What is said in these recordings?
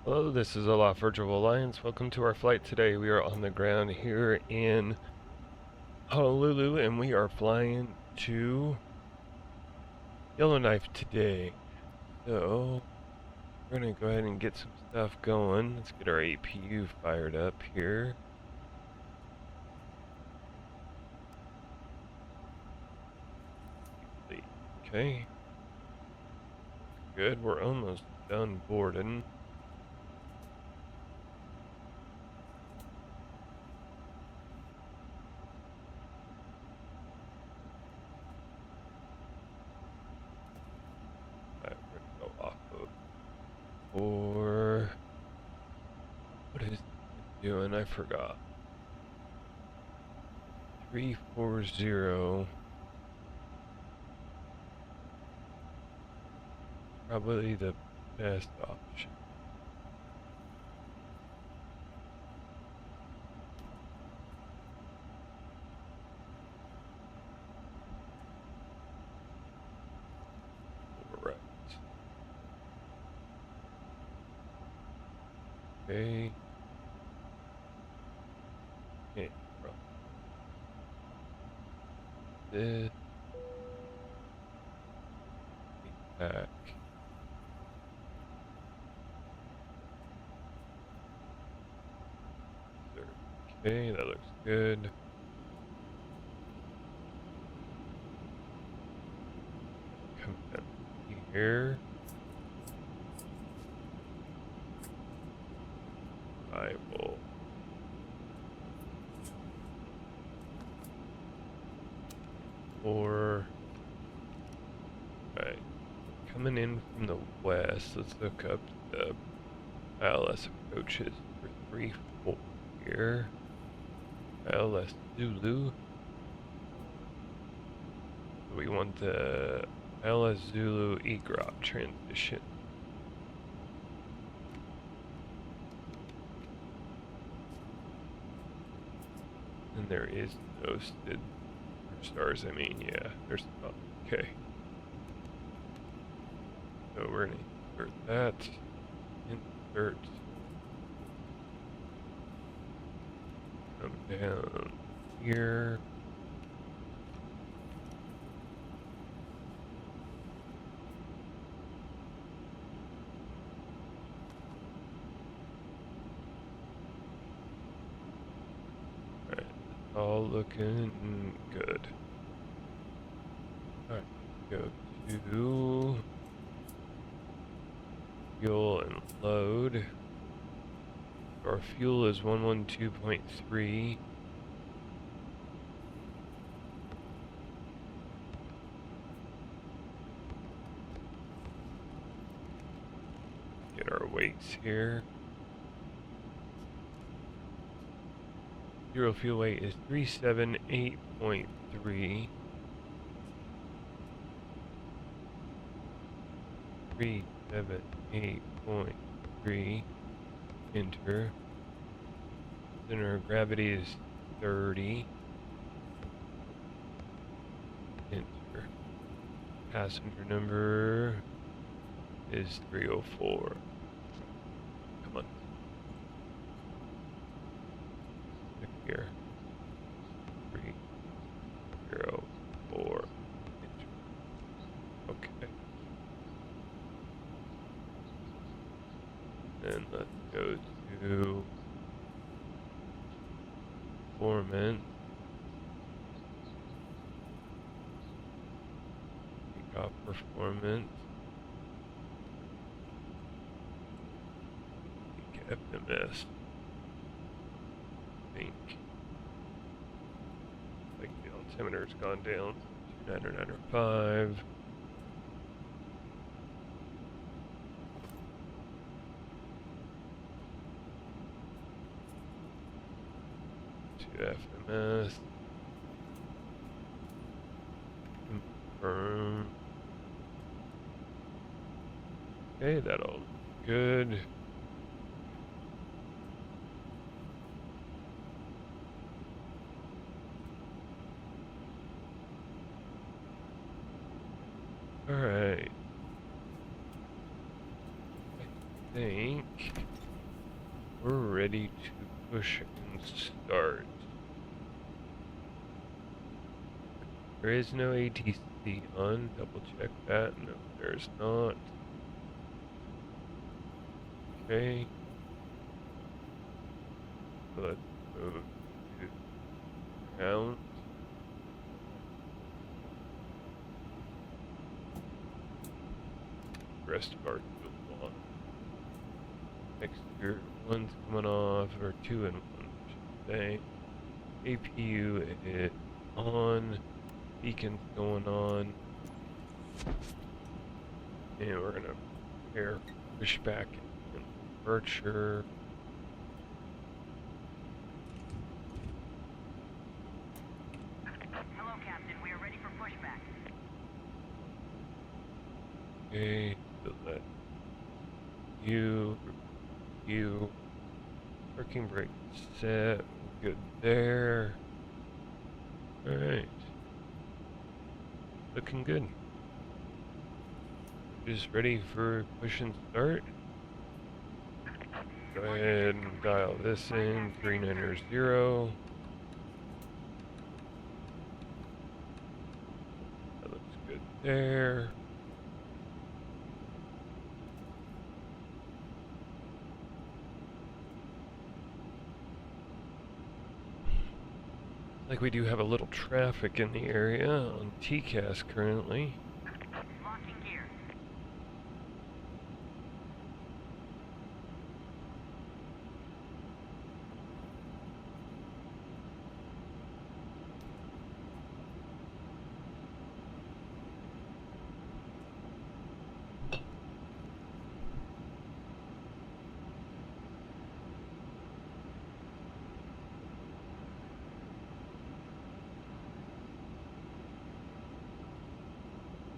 Hello, this is Aloft Virtual Alliance. Welcome to our flight today. We are on the ground here in Honolulu and we are flying to Yellowknife today. So, we're going to go ahead and get some stuff going. Let's get our APU fired up here. Okay. Good, we're almost done boarding. Alright, we're going to go off of what is it doing? I forgot. 340. Probably the best option. Right. Okay. Okay. This. Back. Okay, that looks good. Come down here. I will right. Coming in from the west, let's look up the ILS approaches for 3-4 here. ILS Zulu. We want the ILS Zulu EGROP transition. And there is no SID for stars, I mean, yeah, there's not. Okay. So we're gonna insert that. Insert. Come down here. Alright, all looking good. Alright, go to fuel and load. Our fuel is 112.3. Get our weights here. Zero fuel weight is 378.3. 378.3. Enter. Center of gravity is 30. Enter. Passenger number is 304. Come on. Click here. 304. Enter. Okay. Then let's go to performance. Take off performance. FMS. I think. Like the altimeter's gone down. 2995. FMS. Confirm. Okay, that all good. Alright. I think we're ready to push and start. There is no ATC on. Double check that. No, there's not. Okay. Let's go to count. Rest of our fuel on. Next year, one's coming off, or 2 and 1, I should say. APU is on. Beacon's going on. And we're gonna pair pushback and departure. Hello, Captain. We are ready for pushback. Okay, so that you parking brake set, good there. Alright. Looking good. Just ready for push and start. Go ahead and dial this in, 390. That looks good there. Like we do have a little traffic in the area on TCAS currently. Locking gear.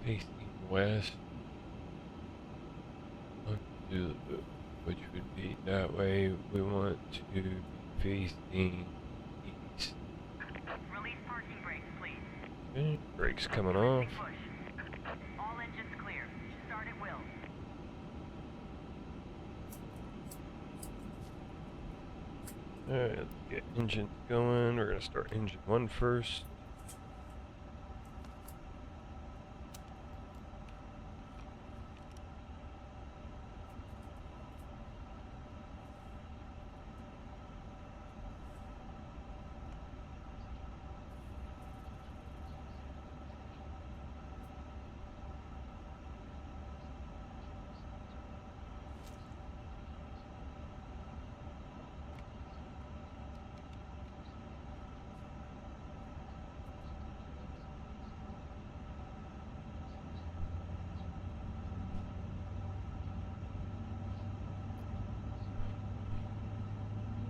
Facing west, which would be that way. We want to be facing east. Release parking brakes, please. Okay, brakes coming off. Push. All engines clear. Start at will. Alright, let's get engines going. We're gonna start engine 1 first.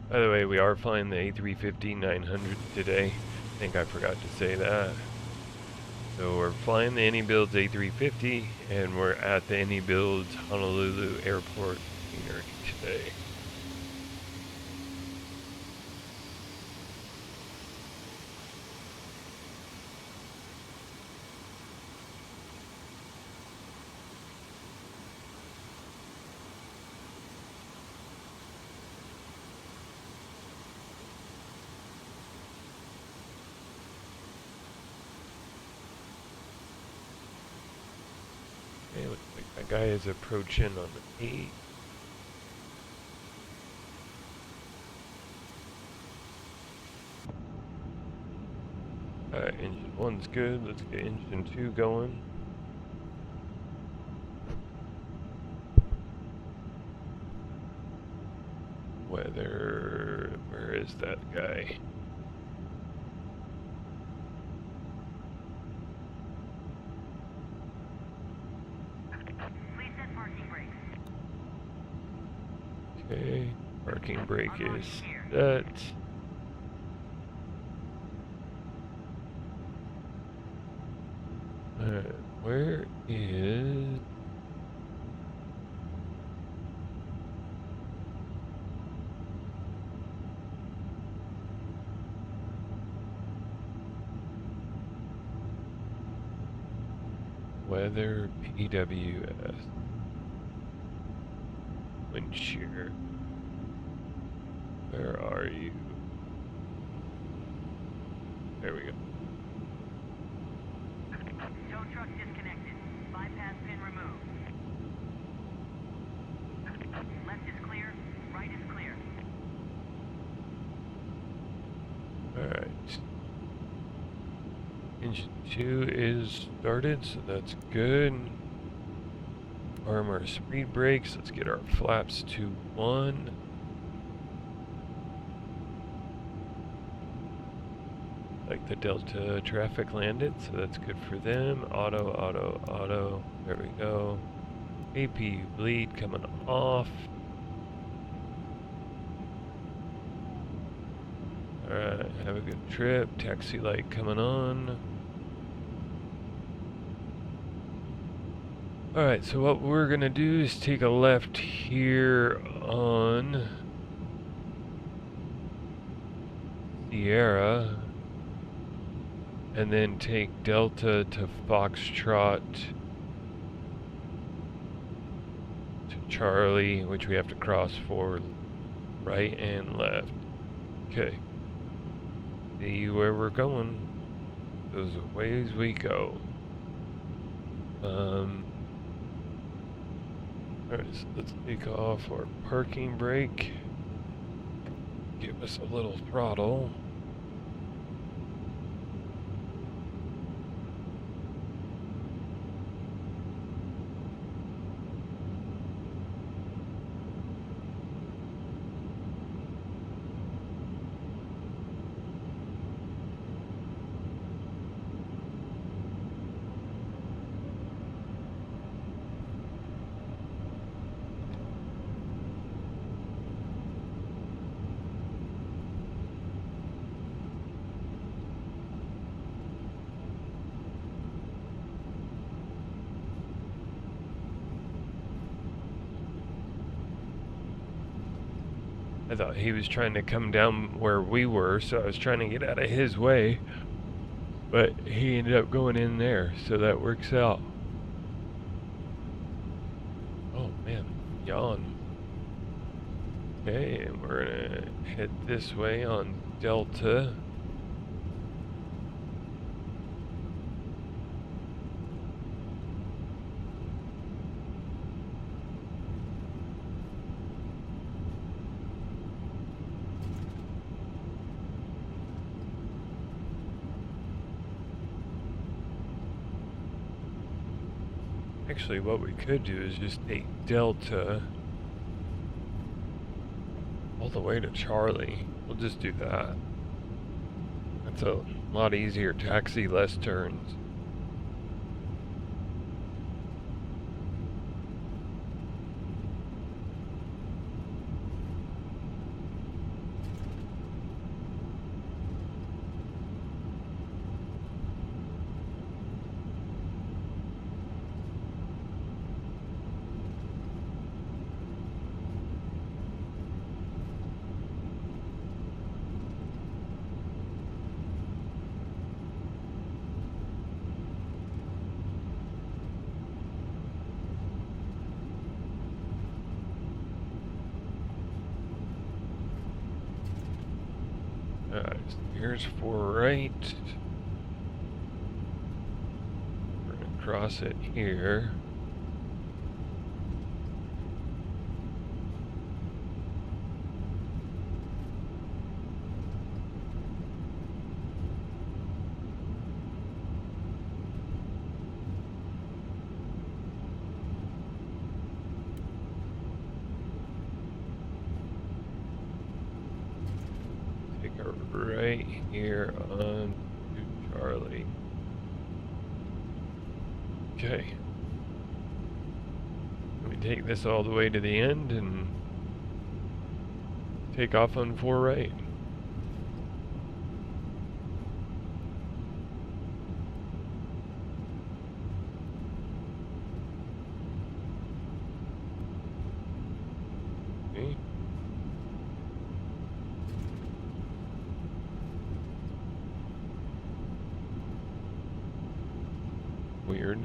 By the way, we are flying the A359 today. I think I forgot to say that. So we're flying the Inibuilds A350, and we're at the Inibuilds Honolulu Airport scenery today. Okay, looks like that guy is approaching on the 8. Engine 1's good. Let's get engine 2 going. Weather, where is that guy? Please set parking brakes. Okay, parking brake is set. Where is... Weather PWS. Wind shear. Where are you? There we go. Tow truck disconnected. Bypass pin removed. Left is clear. Right is clear. Alright. Engine 2 is started, so that's good. Arm our speed brakes. Let's get our flaps to 1. Like the Delta traffic landed, so that's good for them. Auto, auto, auto. There we go. AP bleed coming off. Alright, have a good trip. Taxi light coming on. Alright, so what we're gonna do is take a left here on Sierra, and then take Delta to Foxtrot to Charlie, which we have to cross for right and left. Okay. See where we're going. Those are ways we go. Alright, so let's take off our parking brake. Give us a little throttle. I thought he was trying to come down where we were, so I was trying to get out of his way. But he ended up going in there, so that works out. Oh man, yawn. Okay, and we're gonna head this way on Delta. Actually, what we could do is just take Delta all the way to Charlie. We'll just do that. That's a lot easier. Taxi, less turns. Alright, so here's 4 right. We're gonna cross it here. Right here on to Charlie. Okay. Let me take this all the way to the end and take off on 4 right. Okay. Weird.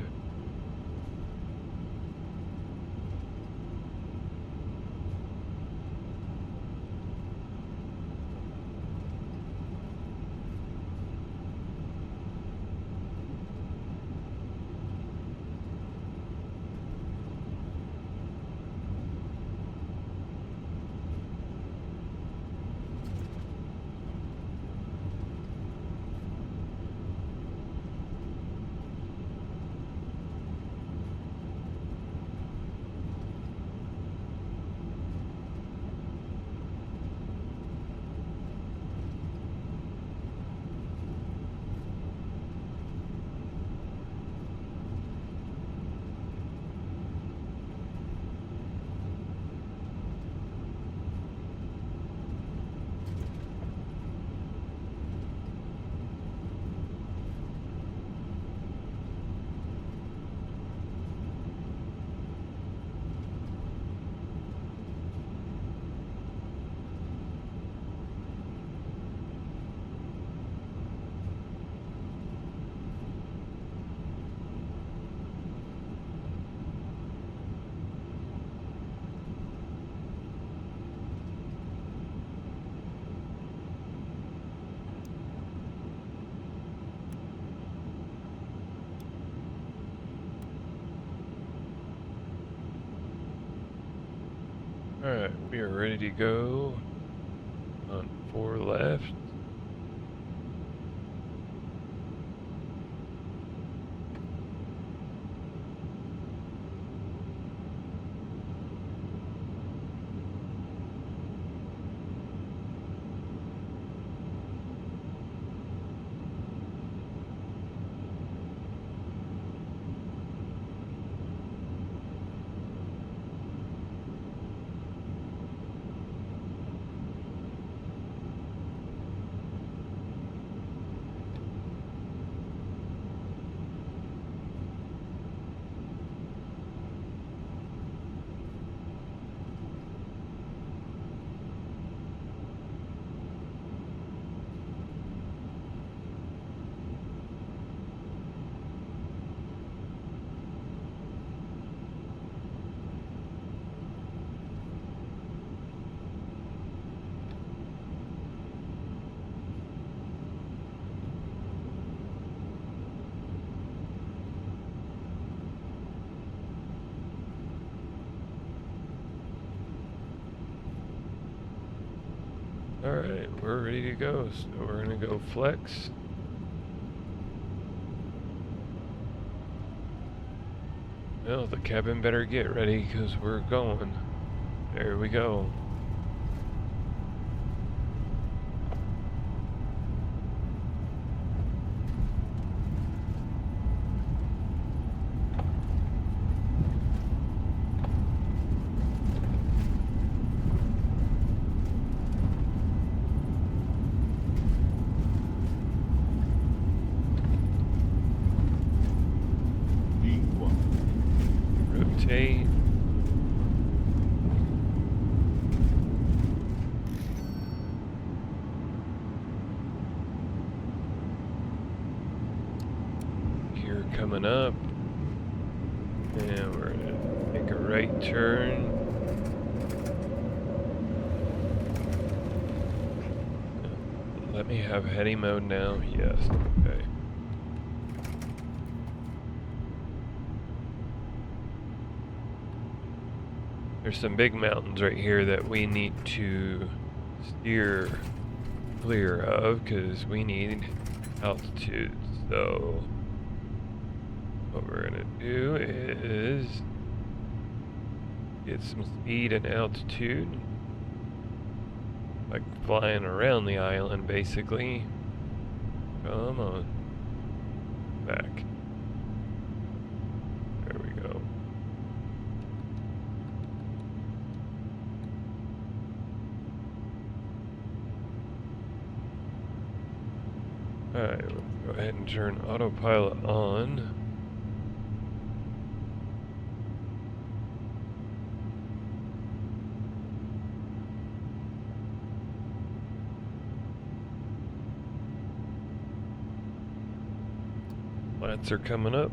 Alright, we are ready to go on 4 left. Alright, we're ready to go, so we're gonna go flex. Well, the cabin better get ready, because we're going. There we go. Rotate. Here coming up. And we're gonna make a right turn. Let me have heady mode now. Yes. Okay. There's some big mountains right here that we need to steer clear of because we need altitude. So what we're gonna do is get some speed and altitude, like flying around the island basically. Come on. Back. There we go. Alright, let's go ahead and turn autopilot on. Flats are coming up.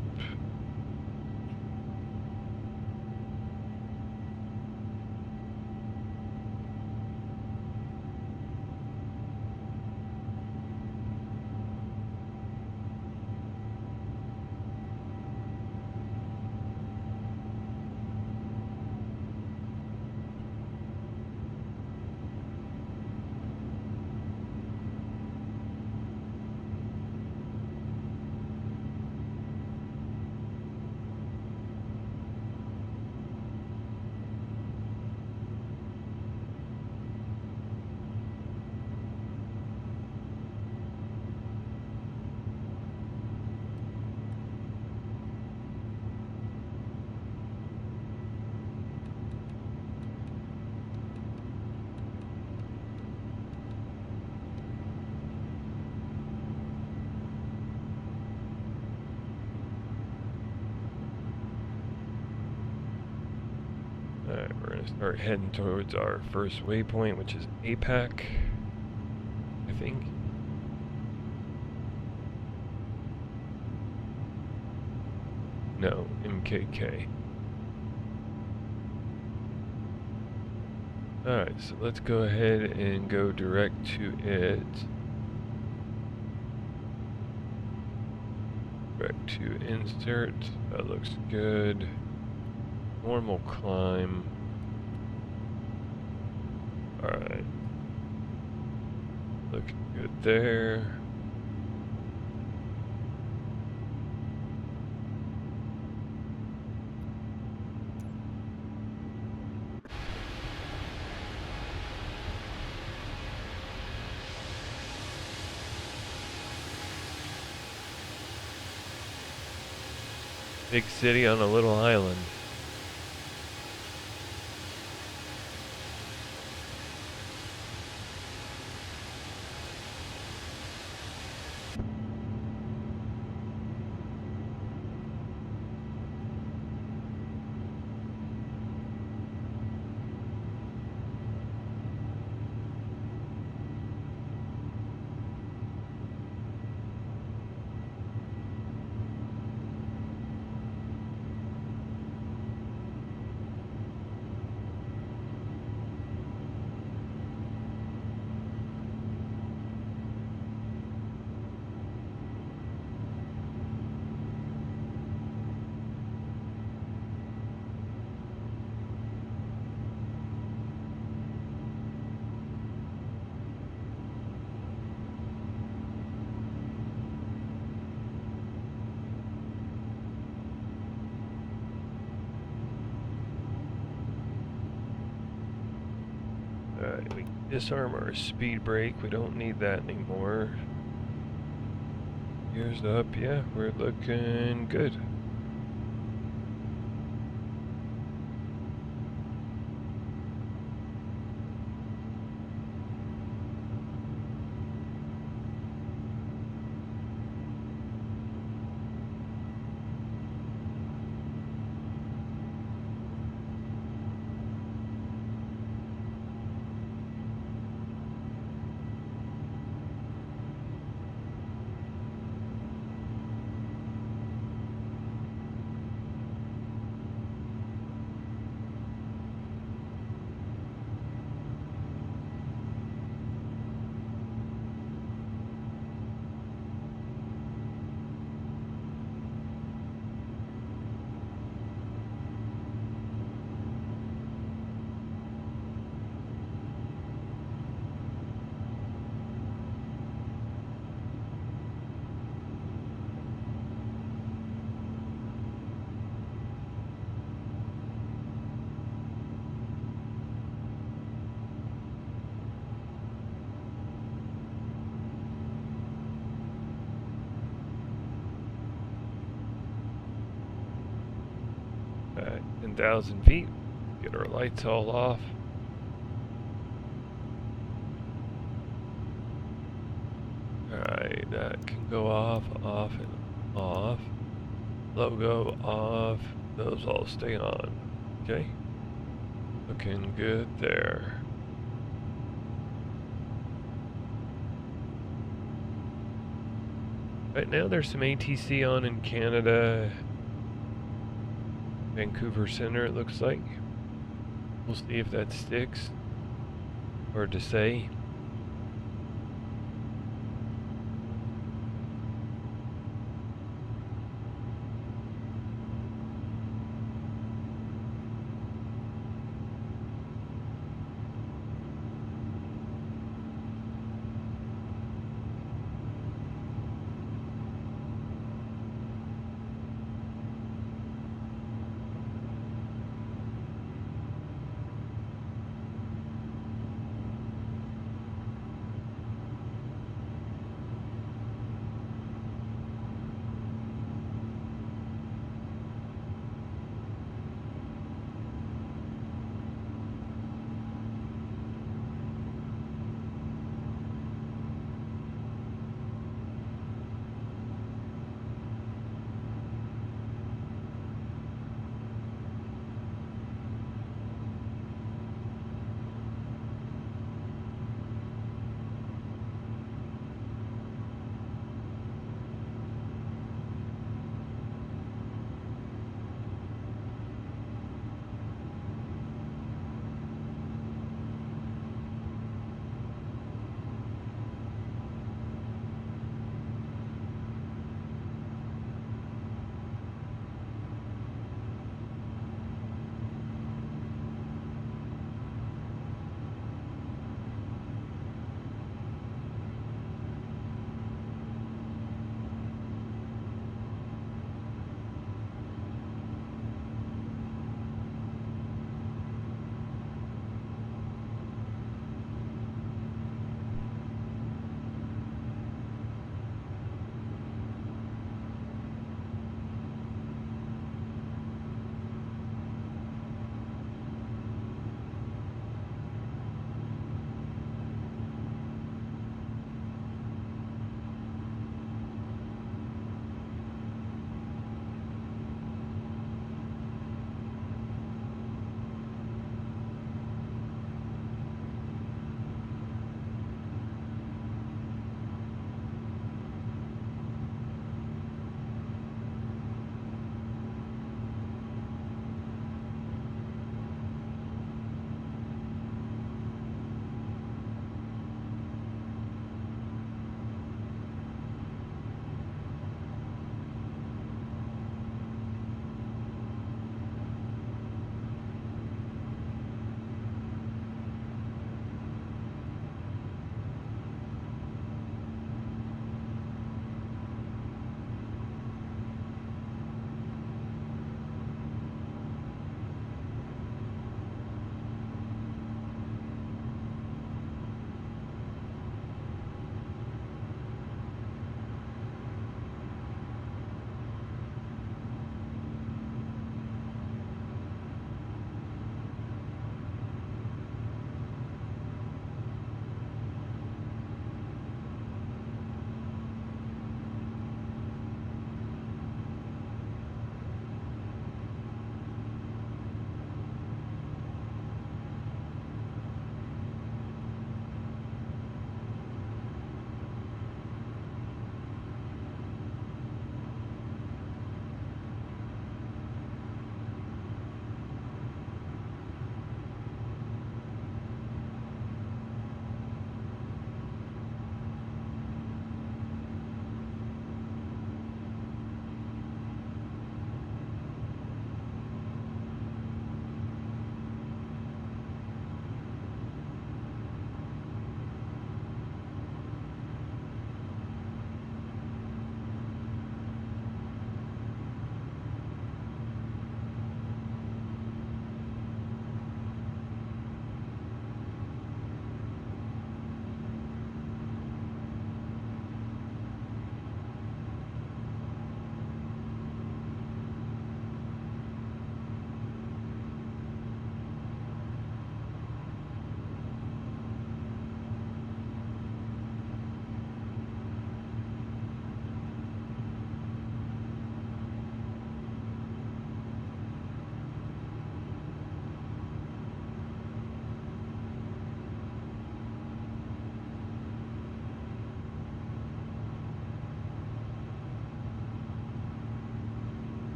Alright, we're gonna start heading towards our first waypoint, which is APAC, I think. No, MKK. Alright, so let's go ahead and go direct to it. Direct to insert, that looks good. Normal climb. Alright. Looking good there. Big city on a little island. Alright, we disarm our speed brake. We don't need that anymore. Gears up. Yeah, we're looking good. At 10,000 feet, get our lights all off. Alright, that can go off, off, and off. Logo off, those all stay on. Okay, looking good there. Right now there's some ATC on in Canada. Vancouver Center, it looks like. We'll see if that sticks. Hard to say.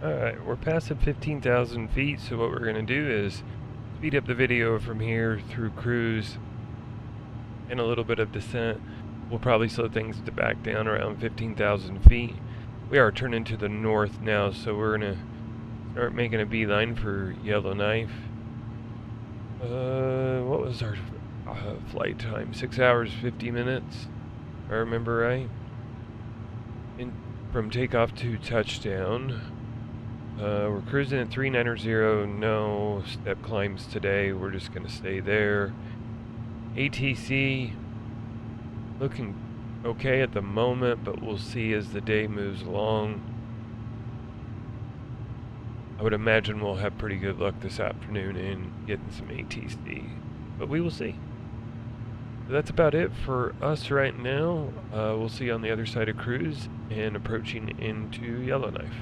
Alright, we're past the 15,000 feet, so what we're going to do is speed up the video from here through cruise and a little bit of descent. We'll probably slow things to back down around 15,000 feet. We are turning to the north now, so we're going to start making a beeline for Yellowknife. What was our flight time? 6 hours, 50 minutes, if I remember right. From takeoff to touchdown. We're cruising at 390, no step climbs today, we're just going to stay there. ATC, looking okay at the moment, but we'll see as the day moves along. I would imagine we'll have pretty good luck this afternoon in getting some ATC, but we will see. That's about it for us right now. We'll see you on the other side of cruise and approaching into Yellowknife.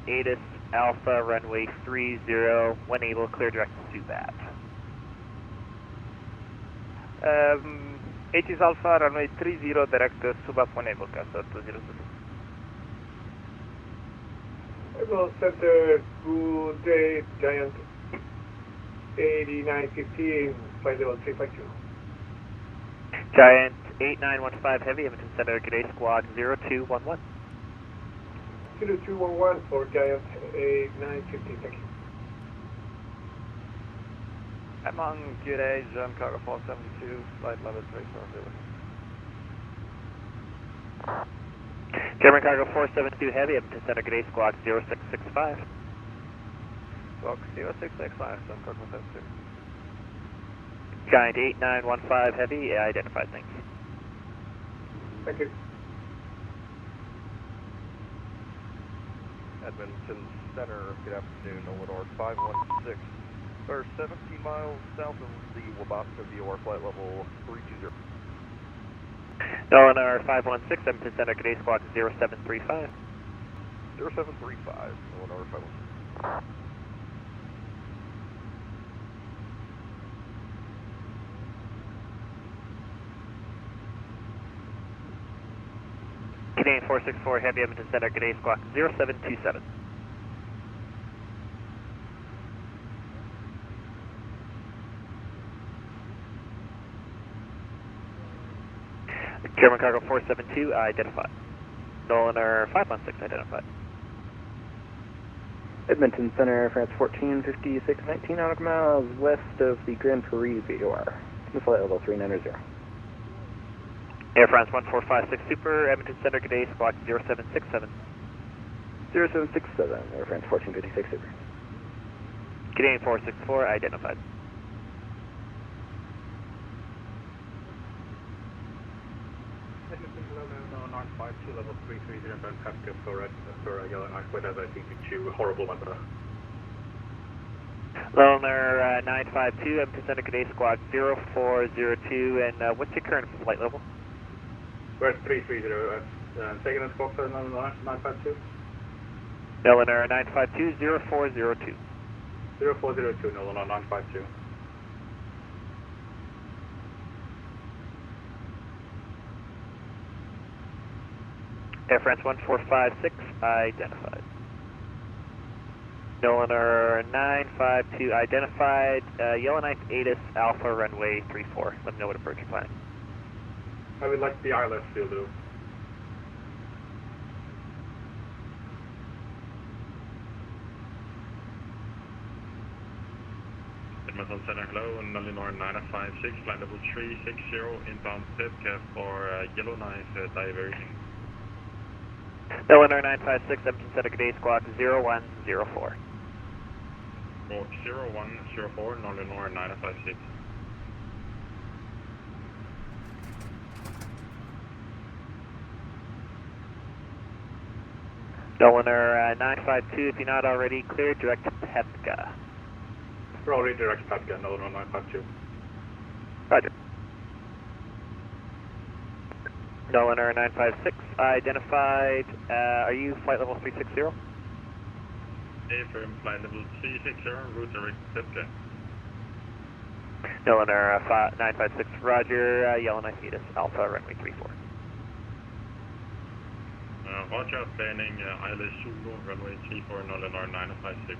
ATIS Alpha, runway 30, when able, clear direct to Subat. ATIS Alpha, runway 30, direct to Subat when able, Castle 206. Airborne Center, good day, Giant 8915, flight level 352. Giant 8915 Heavy, Edmonton Center, good day, squawk 0211. 0211 for Giant 8915, thank you. I'm on good day, John Cargo 472, flight level 340. German Cargo 472 Heavy, Edmonton Center, good day, squawk 0665. Squawk 0665, John Cargo 472. Giant 8915 Heavy, identified, thanks. Thank you. Edmonton Center, good afternoon, Illinois 516. Or 17 miles south of the Wabasca VOR, flight level 320. Illinois 516, Edmonton Center, good day, squawk 0735. 0735, Illinois 516. Canadian 464 Heavy, Edmonton Center, good day, squawk 0727. German Cargo 472, identified. Nolaner 516, identified. Edmonton Center, France 14, 5619 nautical miles west of the Grand Prix VOR. Flight level 390. Air France 1456 Super, Edmonton Center, good day, squawk 0767. 0767, Air France 1456 Super. Canadian 464, identified. Edmonton, hello, now 952, level 330, don't have to go for yellow knife weather, I think it's too horrible weather. Loner 952, Edmonton Center, good day, squawk 0402, and what's your current flight level? We're at 330, second and squawk for 952? Loner 952, 0402. 0402, no, 952. Air France 1456, identified. Nolaner 952, identified. Yellowknife ATIS Alpha, runway 34. Let me know what approach you're planning. I would like the ILS will do. Edmonton Center, hello, and Illinois 956, flight level 360, inbound PIP for Yellowknife diversion. Nolaner 956, Edmonton Center, good day, squawk 0104. 0104, Illinois 956. Nolaner 952, if you're not already cleared, direct to Pepka. We're already direct Patka, no, 952. Roger. Nolaner 956, identified. Are you flight level 360? Affirm, flight level 360, route direct Pipka. Nolaner 956, roger. Yellowknife ATIS Alpha, runway 34. Roger, planning ILS Zulu, runway 34, Illinois 956.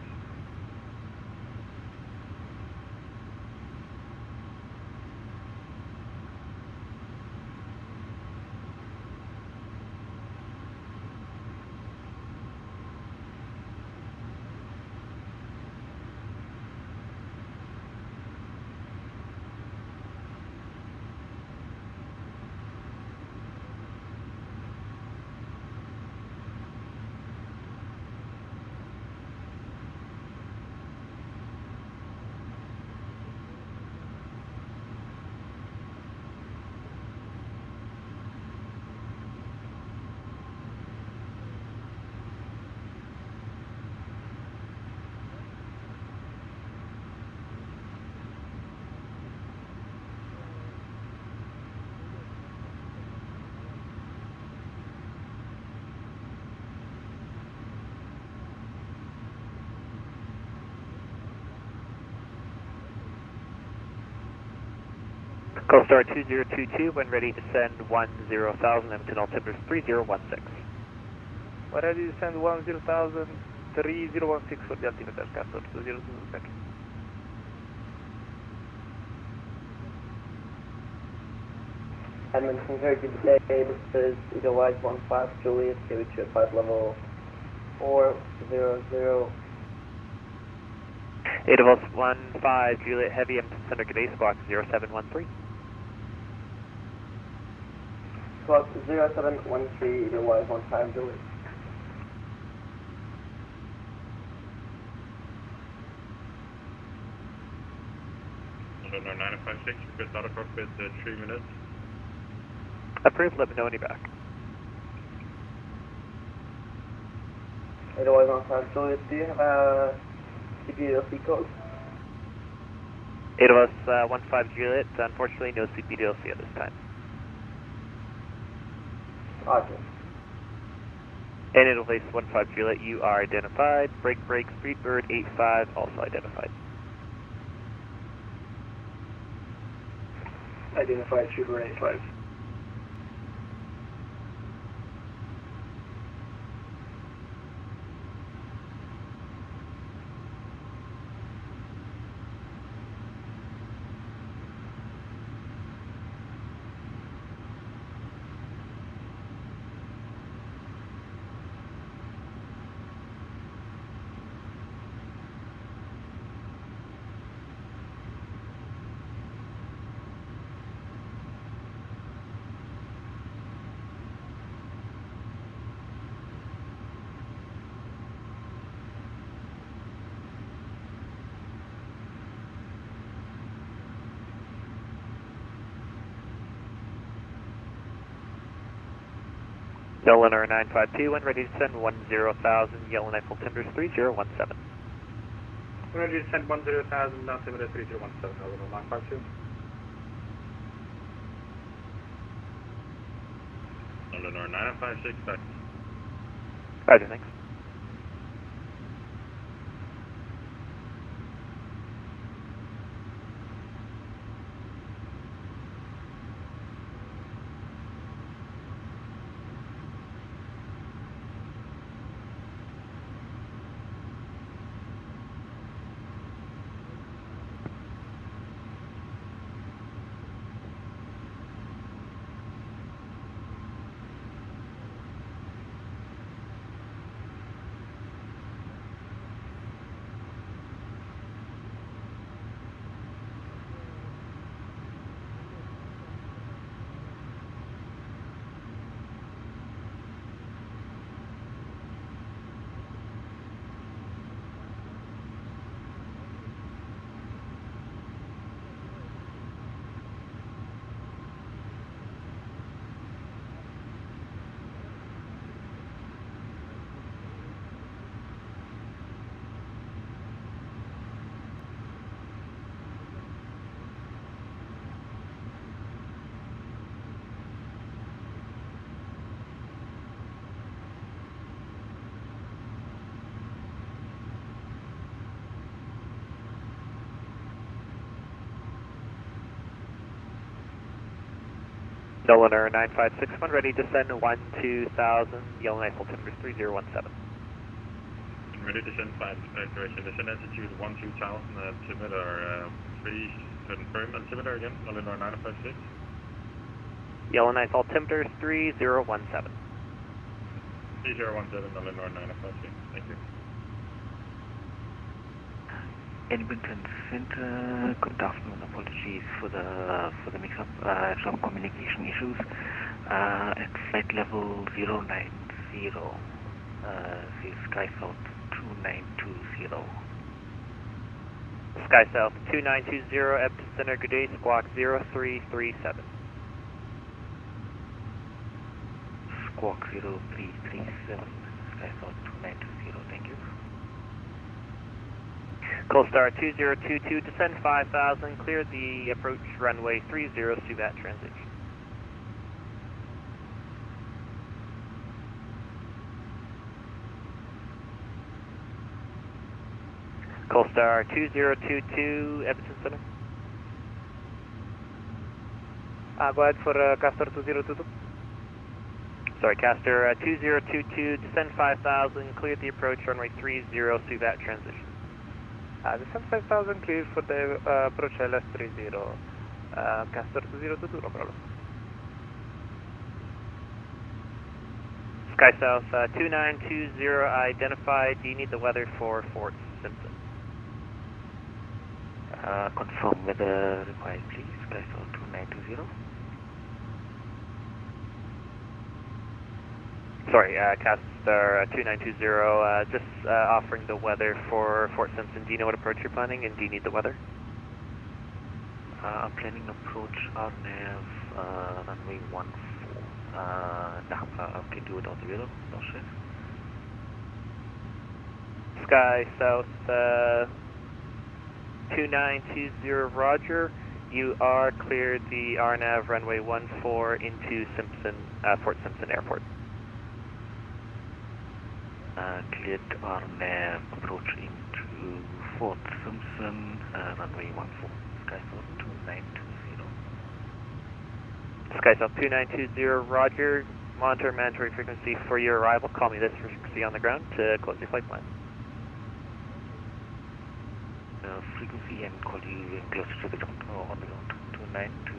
Coastar 2022, when ready to send 10,000, Edmonton altimeter 3016. When ready to send 10,000, 3016 for the altimeter, Castle 202, thank you. Edmonton, very good day. This is Edelweiss 15 Juliet, KW flight level 400. Edelweiss 15 Juliet Heavy, Edmonton Center, good day, squawk 0713. Squawk 0713, Edelweiss 15 Juliet. London 956, request out of cockpit 3 minutes. Approved, let me know when you're back. Edelweiss 15 Juliet, do you have a CPDLC code? Edelweiss 15 Juliet, unfortunately no CPDLC at this time. Roger. And Edelweiss 15 Juliet, you are identified. Break, Speedbird 85, also identified. Identified Super 85. Eleanor 952, when ready to send 10,000, Yellowknife altimeter 3017. When ready to send 10,000, altimeter 3017, Eleanor 952. London 956, back. Roger, thanks. Eleanor 956, when ready to send 12,000, Yellowknife altimeter 3017. Ready to send 5, correction, descend altitude 12,000, altimeter 3, confirm altimeter again, London 956. Yellowknife altimeter 3017. 3017, London 956, thank you. Edmonton Center, good afternoon. Apologies for the mix-up. Some communication issues. At flight level 090, see Sky South 2920. Sky South 2920, Edmonton Center, good day, squawk 0337. Squawk 0337, Sky South 2920, thank you. Coastar 2022, descend 5,000, clear the approach runway 30, Suvat transition. Coastar 2022, Edmonton Center. Go ahead for Castor 2022. Sorry, Castor 2022, descend 5,000, clear the approach, runway 30, SUVAT transition. Descend 5,000, clear for the approach LS 30. Castor 2022, no problem. Sky South 2920, identified. Do you need the weather for Fort Simpson? Confirm weather required, please. Sky South 2920. Sorry, Castor 2920, just offering the weather for Fort Simpson. Do you know what approach you're planning, and do you need the weather? I'm planning approach RNAV runway 14. I can do it on the weather, no stress. Sky South 2920, roger. You are cleared the RNAV runway 14 into Simpson, Fort Simpson Airport. Cleared RNAV approach into Fort Simpson, runway 14. Sky South 2920. Sky South 2920, roger. Monitor mandatory frequency for your arrival. Call me this frequency on the ground to close your flight plan. Frequency and call you closer to the ground or on the ground. 2920.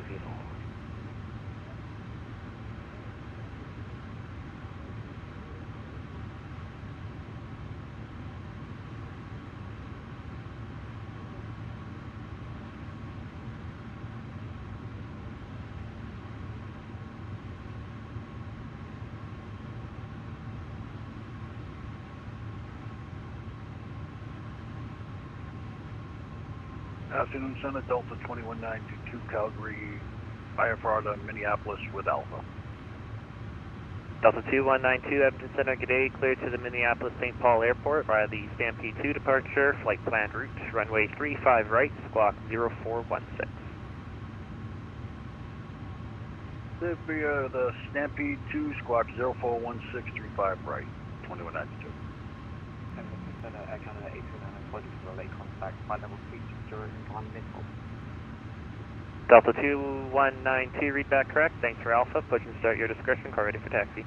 Afternoon, Center, Delta 21922 Calgary, IFR to Minneapolis with Alpha. Delta 2192, Edmonton Center, good day. Clear to the Minneapolis St. Paul Airport via the Stampede 2 departure. Flight planned route, runway 35 right, squawk 0416. That'd be the Stampede 2, squawk 041635 right, 2192. Edmonton Center, Air Canada A359, apologies for the late contact, flight level 30 in 1 minute. Delta 2192, read back correct. Thanks for Alpha. Push and start your discretion. Car ready for taxi.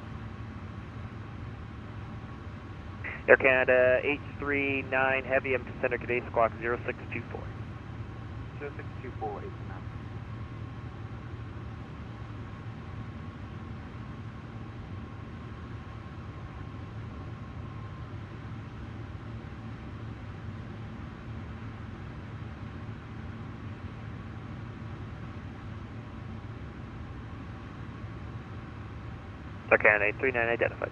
Air Canada H39 Heavy, Edmonton Center, good day. Squawk 0624. 0624, 89. Air Canada 839 identified.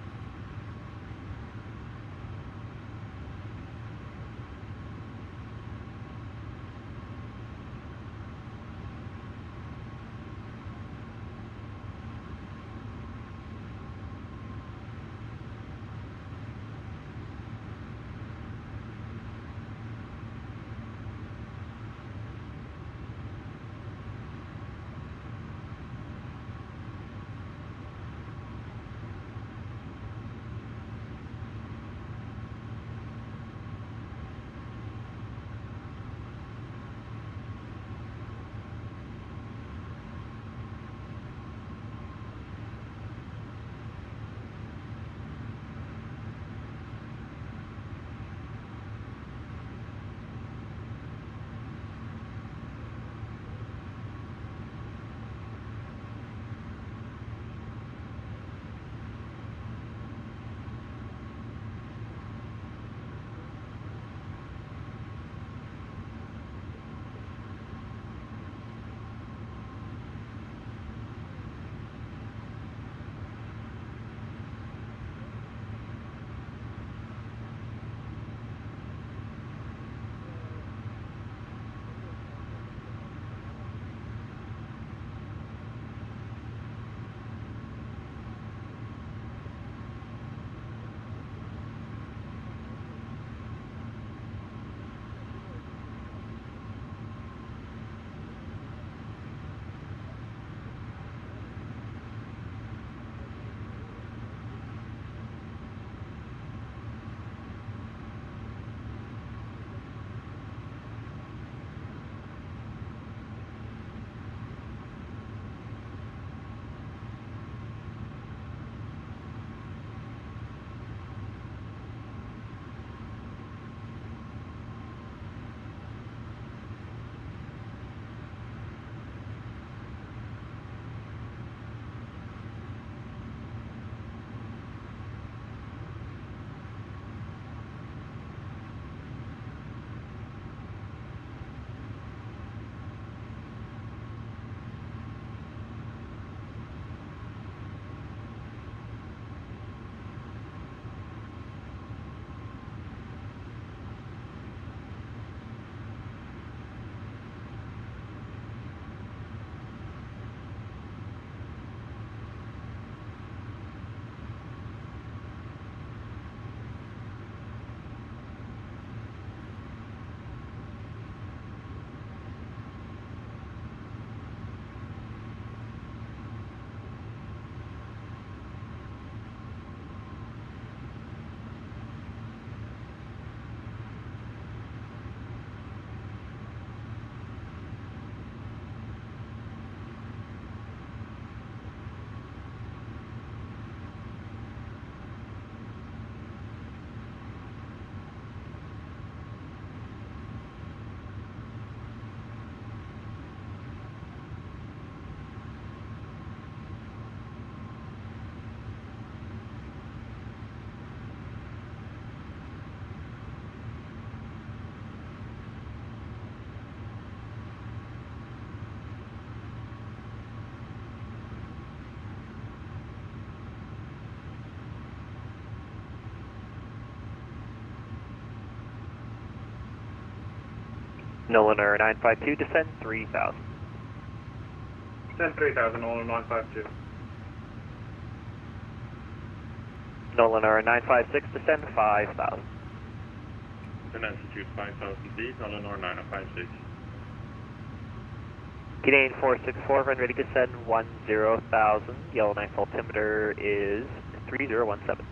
Nolan or 952, descend 3000. Descend 3000, Nolan 952. Nolan or 956, descend 5000. Descend altitude 5000 feet, Eleanor 956. Canadian 464, run ready, descend 10,000. Yellowknife altimeter is 3017.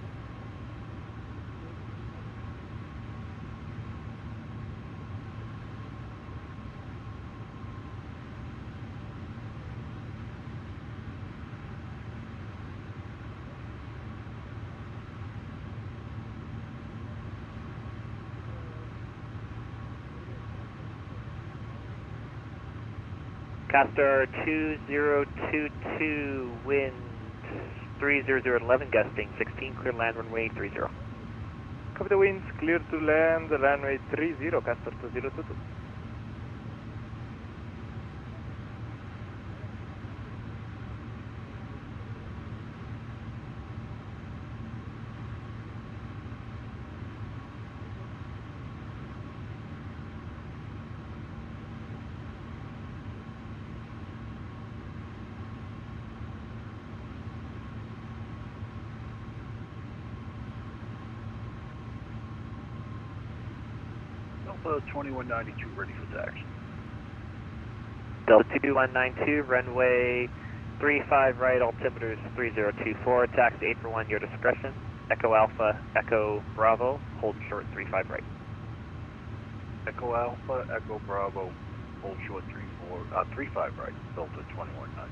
Castor 2022, wind 30011, gusting 16, clear land runway 30. Copy the winds, clear to land, runway 30, Castor 2022. Delta 2192 ready for taxi. Delta 2192, runway 35 right, altimeter is 3024, taxi 8 for 1, your discretion. Echo Alpha, Echo Bravo, hold short 35 right. Echo Alpha, Echo Bravo, hold short 35 right, Delta 2192.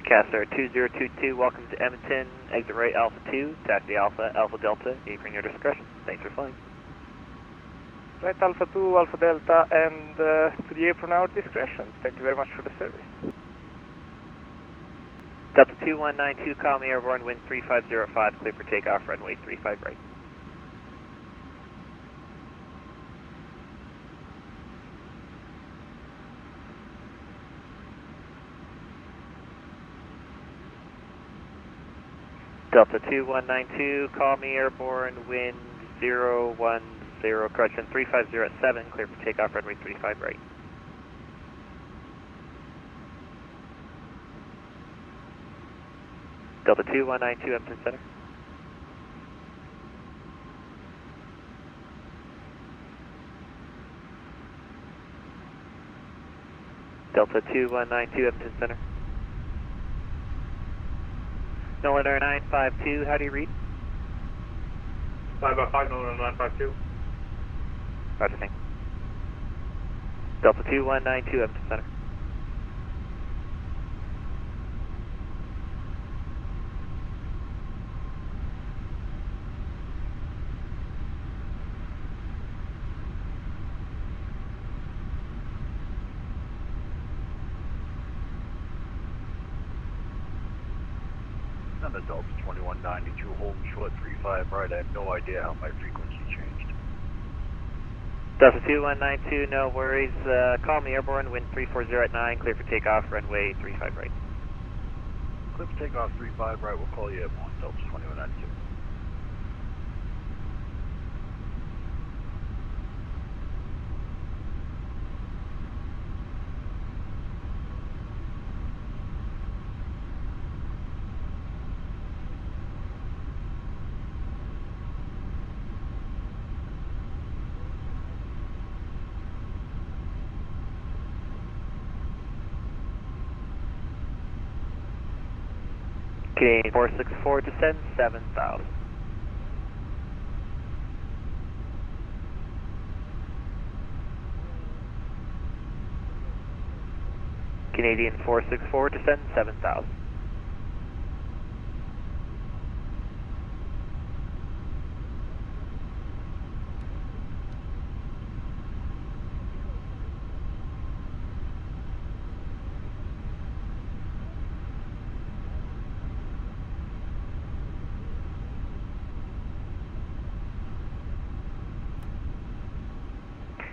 Castor 2022, welcome to Edmonton, exit right Alpha 2, taxi Alpha, Alpha Delta, apron your discretion. Thanks for flying. Right, Alpha 2, Alpha Delta, and to the apron our discretion. Thank you very much for the service. Delta 2192, call me airborne, wind 3505, clear for takeoff, runway 35 right. Delta 2192, call me airborne, wind 010, correction 350 at 7, clear for takeoff, runway 35 right. Delta 2192, Empton Center. Delta 2192, Empton Center. Nolan Air 952, how do you read? 555, Nolan 952. Roger, thanks. Delta 2192, Empton Center. And the Delta 2192 holding short 35 right. I have no idea how my frequency changed. Delta 2192, no worries. Call me airborne, wind 340 at 9, clear for takeoff, runway 35 right. Clear for takeoff 35 right, we'll call you airborne, Delta 2192. Canadian 464, descend 7,000. Canadian 464, descend 7,000.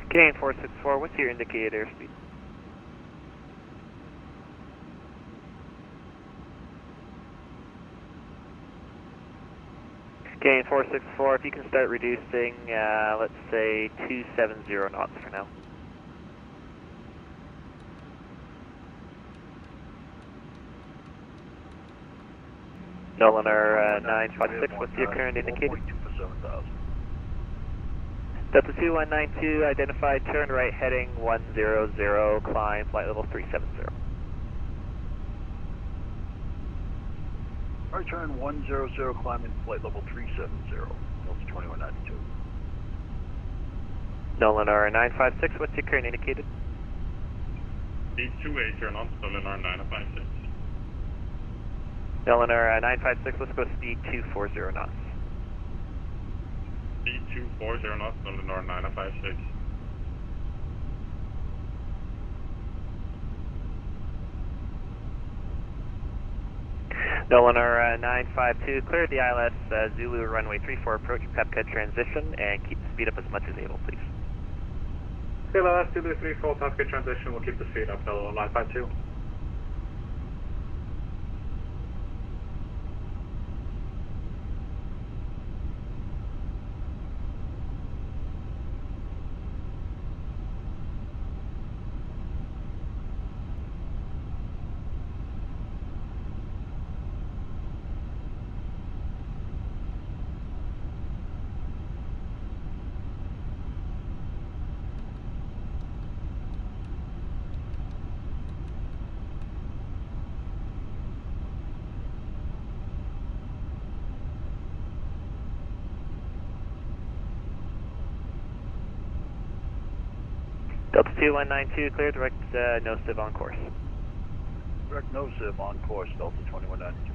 Canadian 464, what's your indicated airspeed? Canadian 464, if you can start reducing, let's say 270 knots for now. Nolan Air 956, what's your current indicated? 1.2 for 7,000. Delta 2192, identified turn right heading 100, climb flight level 370. Right turn 100, climbing flight level 370, Delta 2192. Nolan Air 956, what's your current indicated? Speed 28, turn on, Nolan R 956. Nolan Air 956, let's go speed 240 knots. Speed 240 knots, Nolan R 956. Nolan Air 952, clear the ILS Zulu runway 34 approach Pepca transition and keep the speed up as much as able, please. CLS Zulu 34, Pascal transition, we'll keep the speed up, Nolan 952. Delta 2192, clear direct NOSIV on course. Direct NOSIV on course, Delta 2192.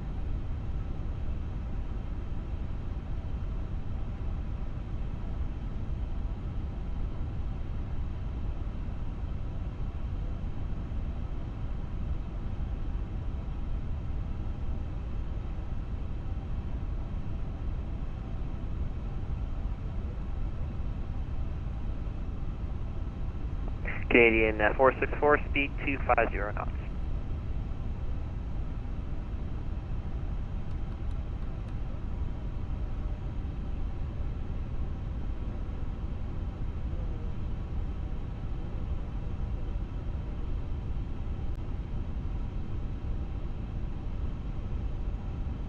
Canadian 464, speed 250 knots.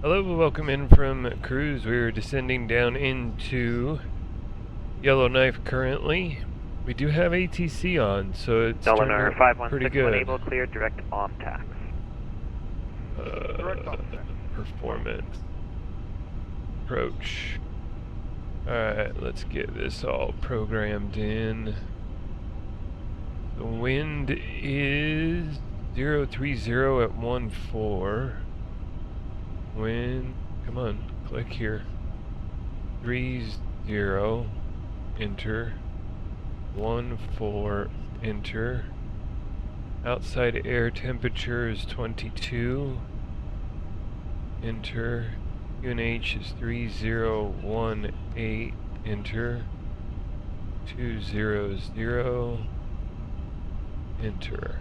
Hello, welcome in from cruise. We're descending down into Yellowknife currently. We do have ATC on, so it's turned Eleanor out pretty 516, when good. able, clear direct off tax. Performance. Approach. Alright, let's get this all programmed in. The wind is 030 at 14. Wind, come on, click here. 30, enter. 14, enter. Outside air temperature is 22. Enter. UNH is 3018. Enter. 200. Enter.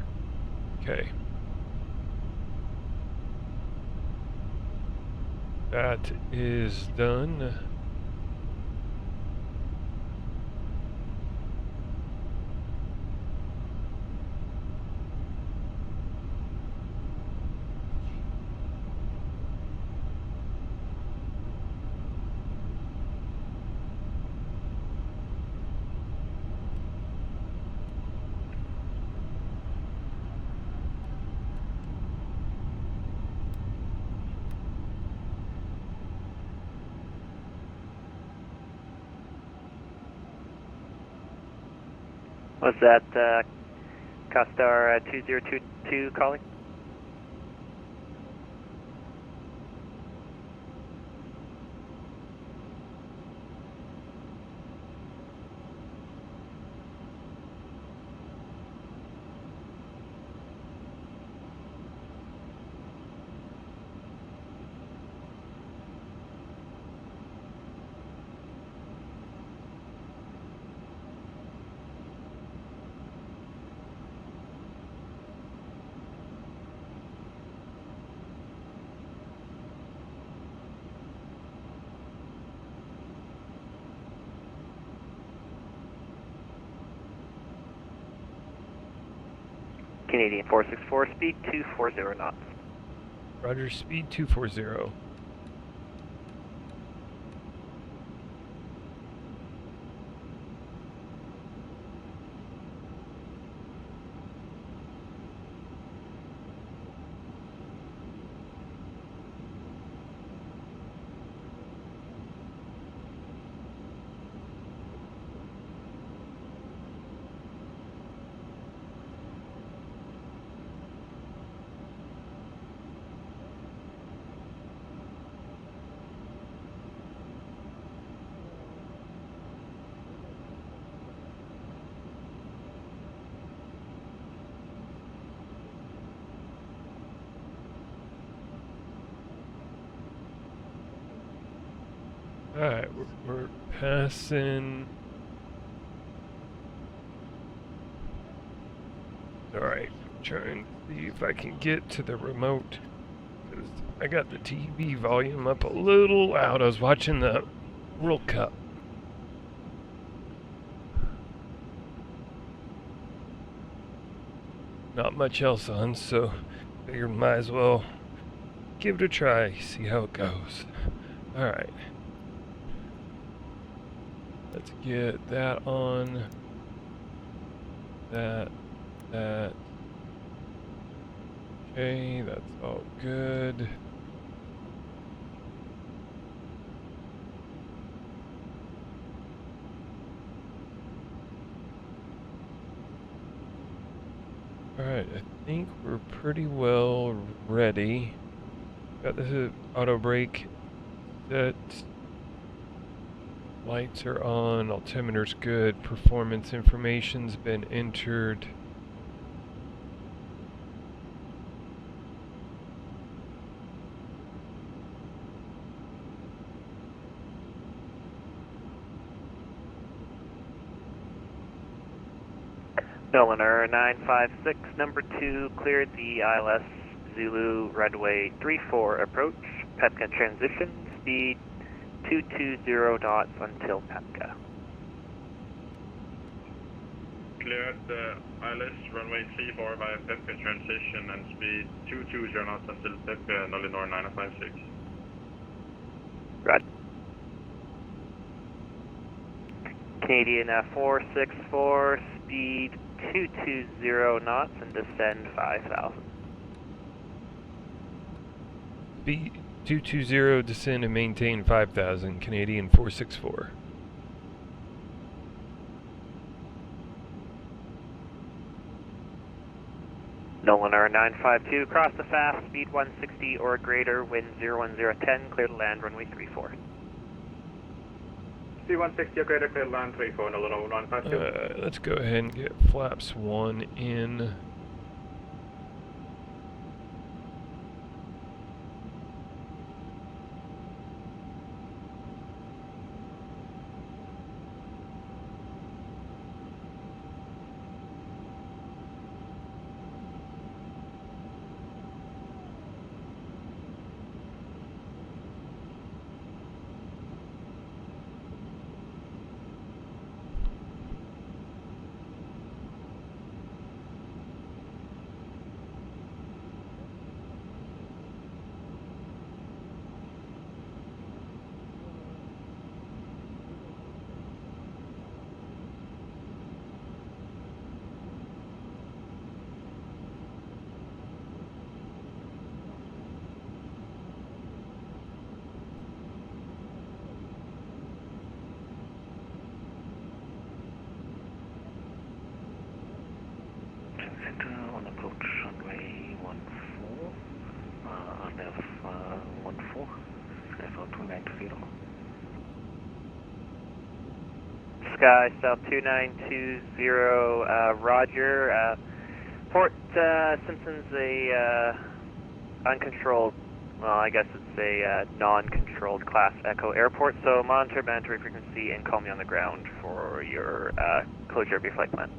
Okay. That is done. Was that Costar 2022 calling? Canadian 464, speed 240 knots. Roger, speed 240. Alright, we're passing. Alright, trying to see if I can get to the remote. 'Cause I got the TV volume up a little loud. I was watching the World Cup. Not much else on, so figured might as well give it a try, see how it goes. Alright. Let's get that on. That. Okay, that's all good. Alright, I think we're pretty well ready. Got the auto brake set. Lights are on, altimeter's good, performance information's been entered. Nolan 956, number 2, cleared the ILS Zulu runway 34 approach, Pepka transition, speed 220 knots until Pepka. Cleared the ILS runway 34 via Pepka transition and speed 220 knots until Pepka, Nolinor 956. Roger. Canadian 464, speed 220 knots and descend 5,000. Speed 220, descend and maintain 5,000, Canadian 464. Nolan 952, cross the fast, speed 160 or greater, wind 01010, clear to land runway 34. Speed 160 or greater, clear to land 34, Nolan 952. Let's go ahead and get flaps 1 in. On approach runway 14, RF 14, Sky 2920. Sky South 2920, Roger. Port Simpson's a uncontrolled, well, I guess it's a non-controlled Class Echo airport, so monitor mandatory frequency and call me on the ground for your closure of your flight plan.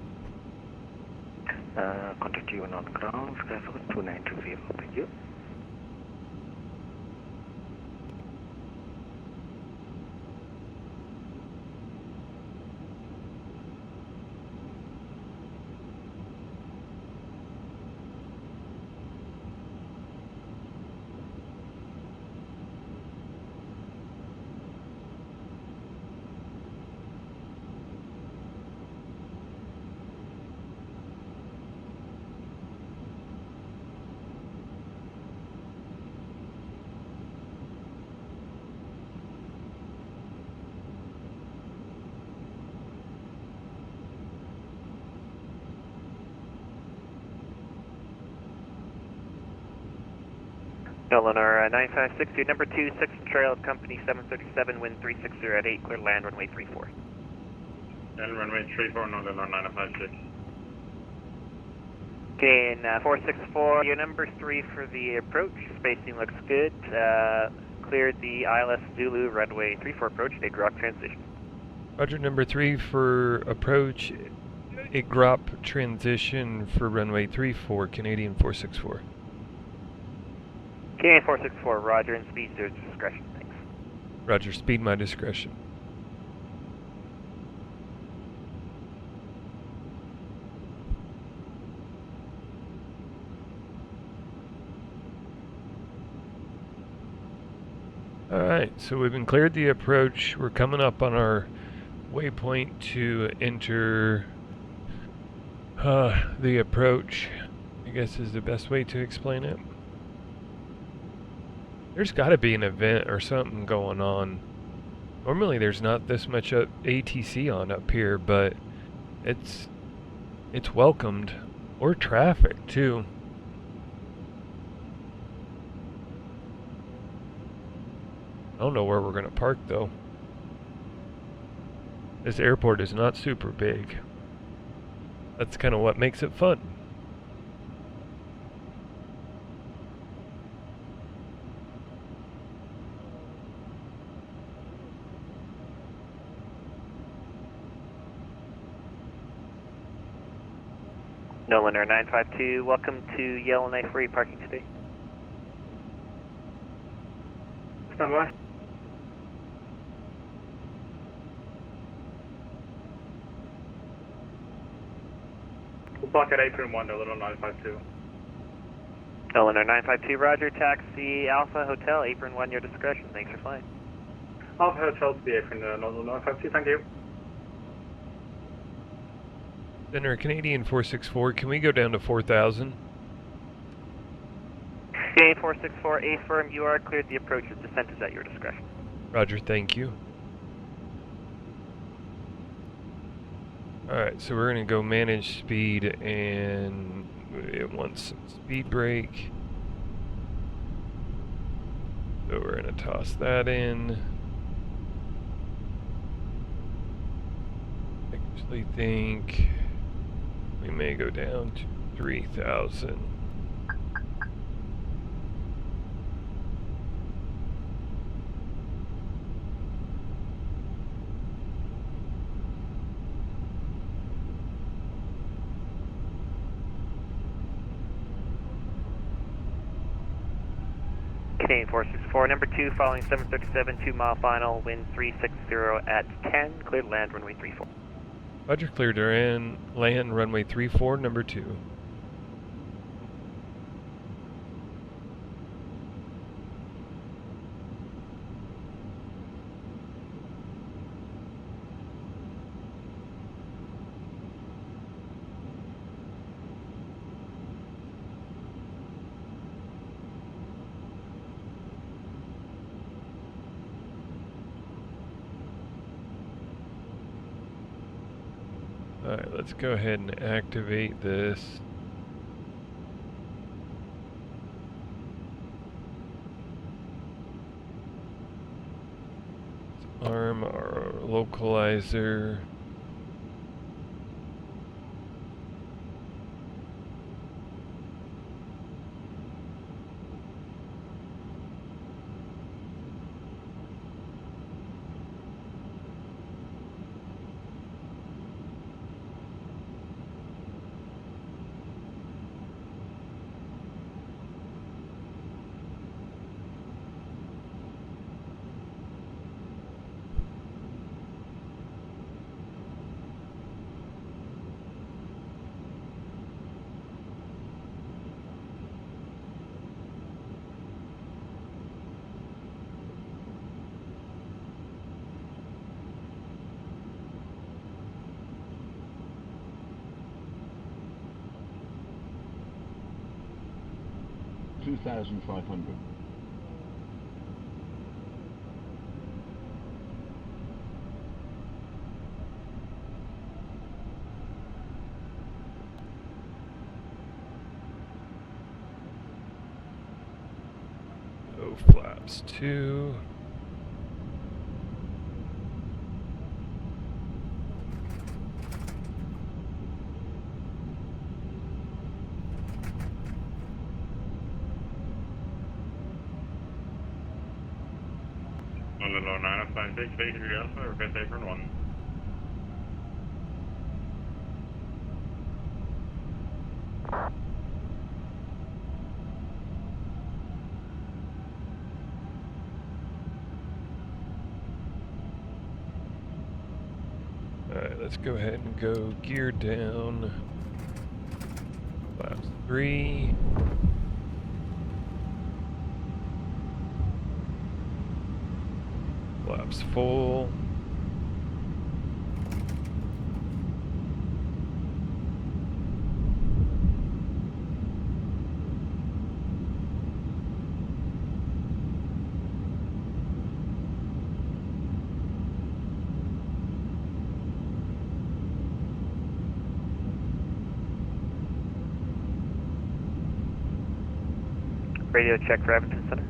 Contact you on ground, Sky 2920, thank you. Nolan 956, number 2, 6 trail of company 737, wind 360 at 8, clear to land runway 34. And runway 34, Nolinor 956. Canadian 464, your number 3 for the approach, spacing looks good, cleared the ILS Zulu runway 34 approach, a drop transition. Roger, number 3 for approach, a drop transition for runway 34, Canadian 464. Canadian 464, roger, and speed to discretion, thanks. Roger, speed my discretion. Alright, so we've been cleared the approach. We're coming up on our waypoint to enter the approach, I guess is the best way to explain it. There's got to be an event or something going on. Normally there's not this much ATC on up here, but it's welcomed. Or traffic too. I don't know where we're going to park though. This airport is not super big. That's kind of what makes it fun. Nolan Air 952, welcome to Yellowknife. Where are you parking today? Stand by. We'll block at apron 1, Nolan 952. Nolan Air 952, roger, taxi Alpha Hotel, apron 1, your discretion. Thanks for flying. Alpha Hotel to the apron, Nolan 952, thank you. Center Canadian 464, can we go down to 4,000? Canadian 464, A firm, you are cleared the approach. Descent is at your discretion. Roger, thank you. Alright, so we're going to go manage speed, and it wants some speed brake. So we're going to toss that in. I actually think we may go down to 3,000. Canadian 464, number 2, following 737, 2-mile final, wind 360 at 10, cleared land, runway 34. Roger, cleared to land runway 34, number 2. Alright, let's go ahead and activate this. Let's arm our localizer. $2,500. Oh, flaps 2. Nolan 956, Victory Alpha, request apron 1. Alright, let's go ahead and go gear down. Flaps 3. Flaps full. Radio check for Edmonton Center.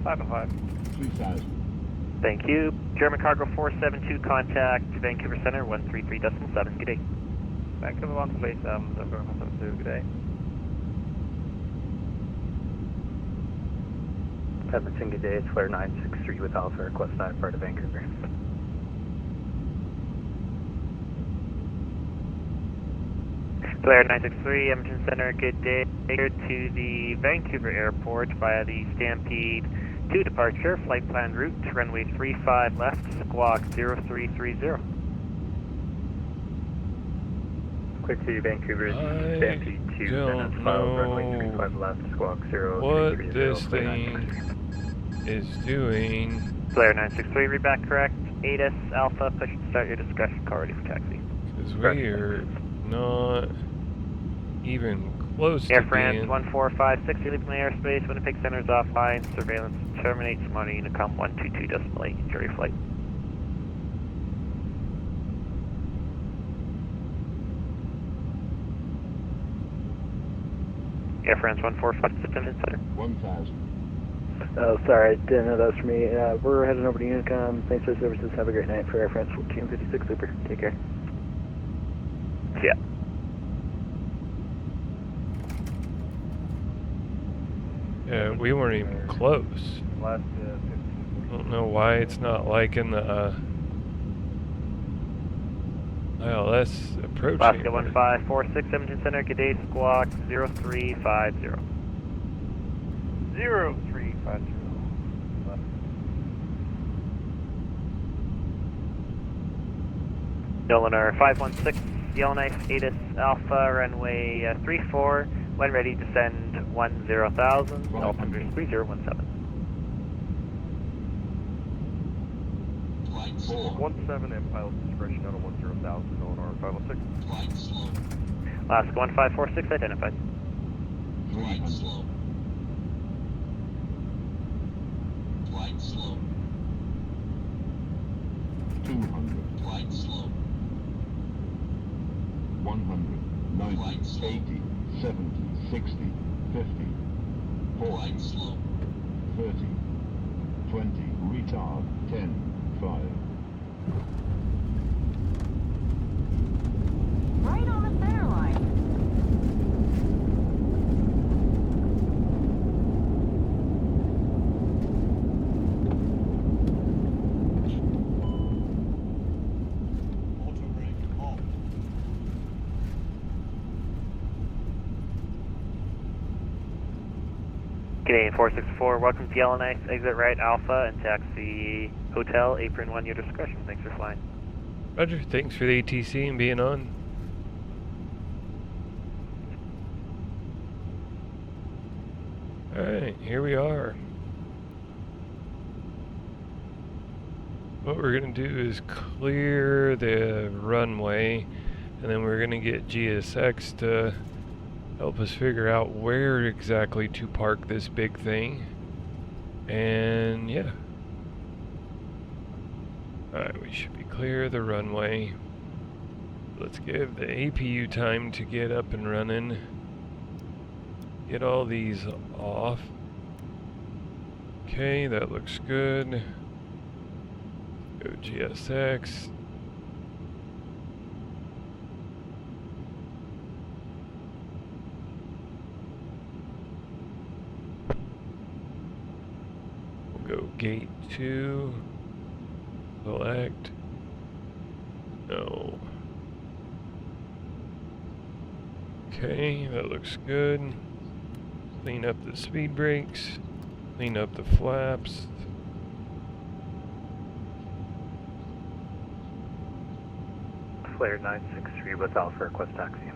5 and 5. 3,000. Thank you. German Cargo 472, contact Vancouver Center 133.7. Good day. Vancouver 1, please, German 472, good day. Edmonton, good day. It's Flare 963 with Alpha, request 9 part of Vancouver. Flare 963, Edmonton Center, good day. Here to the Vancouver Airport via the Stampede 2 departure, flight plan route, runway 35 left, squawk 0330. Quick to Vancouver, Stampede 2, don't Dennis, file runway know 35 left, squawk 0330. what this thing is doing. Flare 963, read back correct. ATIS Alpha, push to start your discussion, call ready for taxi. Because we are not even close Air to France being... 1456, you're leaving the airspace, Winnipeg Center is offline, surveillance terminates, Money Unicom 122.8, enjoy your flight. Air France 1456, Edmonton Center. 1000. Oh, sorry, I didn't know that was for me. We're heading over to Unicom. Thanks for the services. Have a great night for Air France 1456 Super. Take care. See ya. Yeah, we weren't even close. Last I don't know why it's not liking the ILS approach. Alaska 1546, Edmonton Center, good day, squawk 0350. 0350. Illinois 516, Yellowknife, ATIS Alpha, runway 34, when ready, descend 10,000, altimeter 3017. 17 and pilot's discretion out of 10,000, Illinois 516. Alaska 1546, identified. 300. Flight slow. 200. Flight slow. 100. 90. 80. 70. 60. 50. 40. Flight slow. 30. 20. Retard. 10. 5. Right on the center line. Auto brake off. Canadian 464, welcome to Yellowknife, exit right Alpha and taxi Hotel, apron 1, your discretion. Thanks for flying. Roger, thanks for the ATC and being on. Alright, here we are. What we're going to do is clear the runway, and then we're going to get GSX to help us figure out where exactly to park this big thing. And yeah. Alright, we should be clear of the runway. Let's give the APU time to get up and running. Get all these off. Okay, that looks good. Go GSX. We'll go gate 2. Select. No. Okay, that looks good. Clean up the speed brakes. Clean up the flaps. Flare 963 with Alpha, request taxi.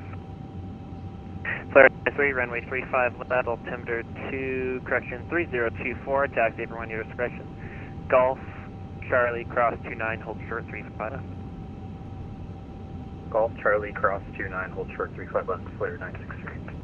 Flare 3, runway 35 left, altimeter 2, correction 3024, taxi everyone your discretion. Golf, Charlie, cross 29, hold short 35. Golf, Charlie, cross 29, hold short 35 left, Flare 963.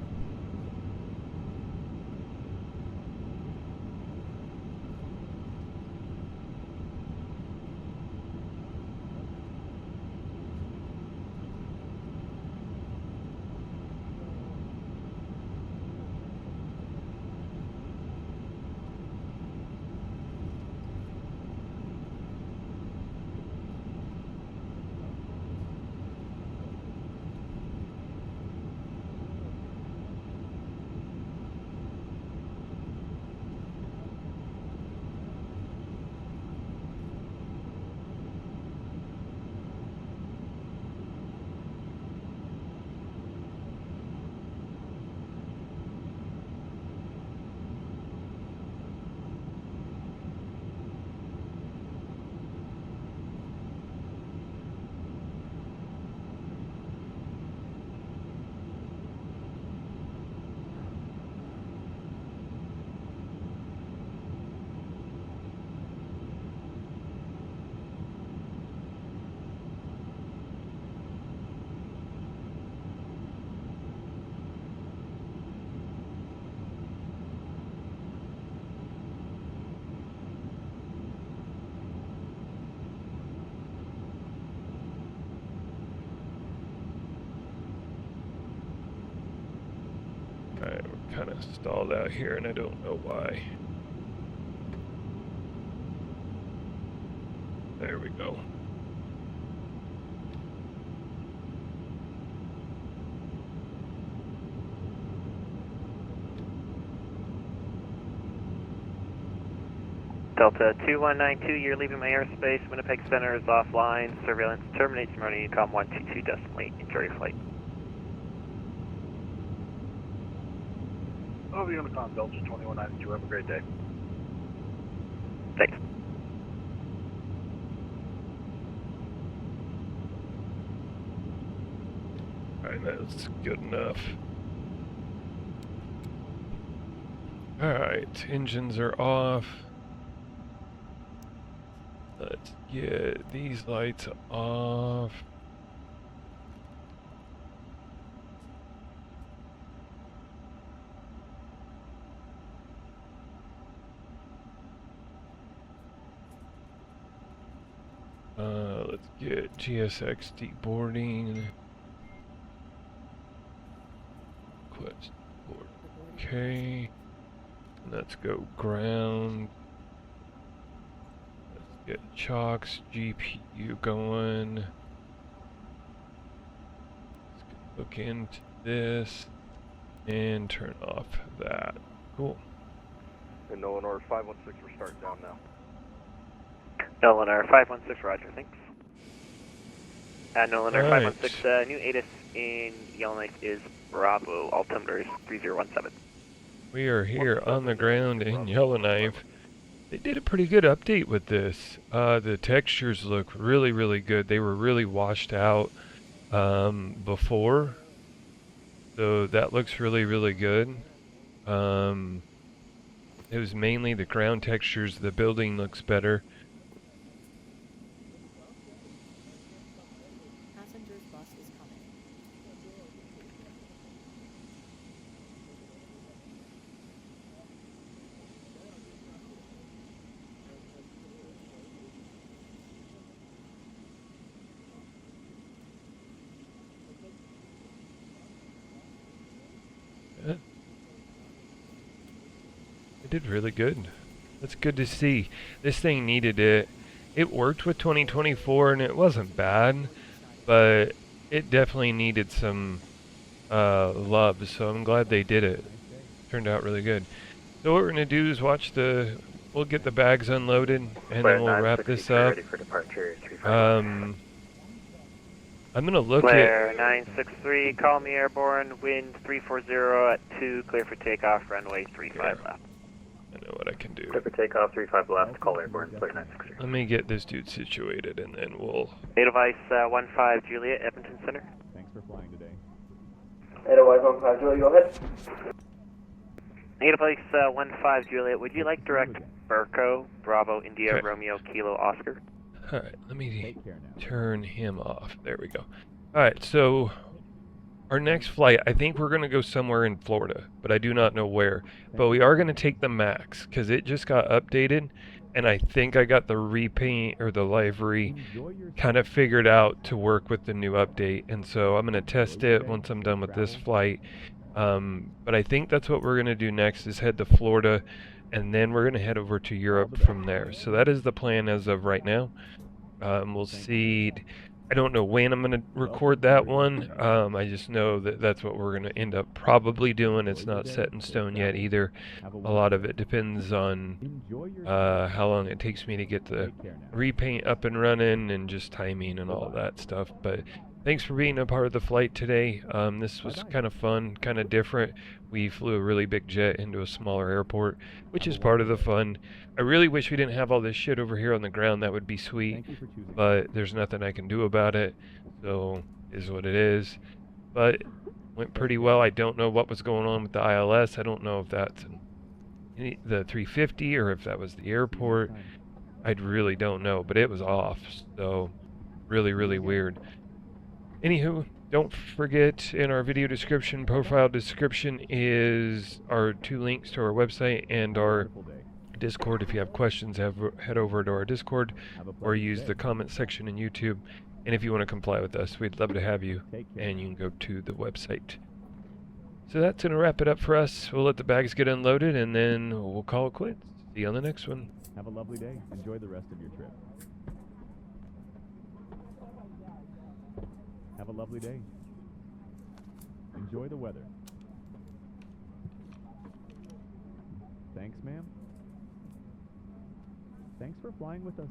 Alright, we're kind of stalled out here and I don't know why. There we go. Delta 2192, you're leaving my airspace. Winnipeg Center is offline. Surveillance terminates from running Unicom 122.8. Enjoy your flight. Over Unicom, Delta 2192. Have a great day. Thanks. Alright, that's good enough. Alright, engines are off. Let's get these lights off. Let's get GSX deboarding. Quest board. Okay. Let's go ground. Let's get Chalk's GPU going. Let's look into this and turn off that. Cool. And Nolan or 516, we're starting down now. Nolan R 516, roger, thanks. Nolan R Right. 516, new ATIS in Yellowknife is Bravo, altimeter is 3017. We are here on the ground in Yellowknife. They did a pretty good update with this. The textures look really, really good. They were really washed out before. So that looks really, really good. It was mainly the ground textures. The building looks better. Passenger's bus is coming. Yeah. It did really good. That's good to see. This thing needed it. It worked with 2024 and it wasn't bad, but it definitely needed some love, so I'm glad they did it. Turned out really good. So what we're going to do is we'll get the bags unloaded and then we'll wrap this up. Ready for departure, I'm going to look Flare at... 963, call me airborne, wind 340 at 2, clear for takeoff, runway 35 left. I know what I can do. Clear for takeoff, 35 left, call airborne, Flare 963. Let me get this dude situated and then we'll... Edelweiss 15 Juliet, Edmonton Center. Thanks for flying today. Edelweiss 15 Juliet, go ahead. Edelweiss 15 Juliet, would you like direct Burco, Bravo, India, Okay. Romeo, Kilo, Oscar? Alright, let me turn him off. There we go. Alright, so our next flight, I think we're going to go somewhere in Florida, but I do not know where. But we are going to take the MAX, because it just got updated, and I think I got the repaint or the livery kind of figured out to work with the new update. And so I'm going to test it once I'm done with this flight. But I think that's what we're going to do next is head to Florida, and then we're going to head over to Europe from there. So that is the plan as of right now. We'll see. I don't know when I'm going to record that one. I just know that that's what we're going to end up probably doing. It's not set in stone yet either. A lot of it depends on how long it takes me to get the repaint up and running and just timing and all that stuff. But thanks for being a part of the flight today. This was kind of fun, kind of different. We flew a really big jet into a smaller airport, which is part of the fun. I really wish we didn't have all this shit over here on the ground. That would be sweet, but there's nothing I can do about it. So is what it is. But went pretty well. I don't know what was going on with the ILS. I don't know if that's the 350 or if that was the airport. I really don't know, but it was off. So really, really weird. Anywho, don't forget in our video description, profile description is our 2 links to our website and our Discord. If you have questions, head over to our Discord or use the comment section in YouTube. And if you want to comply with us, we'd love to have you. And you can go to the website. So that's going to wrap it up for us. We'll let the bags get unloaded, and then we'll call it quits. See you on the next one. Have a lovely day. Enjoy the rest of your trip. Have a lovely day. Enjoy the weather. Thanks, ma'am. Thanks for flying with us.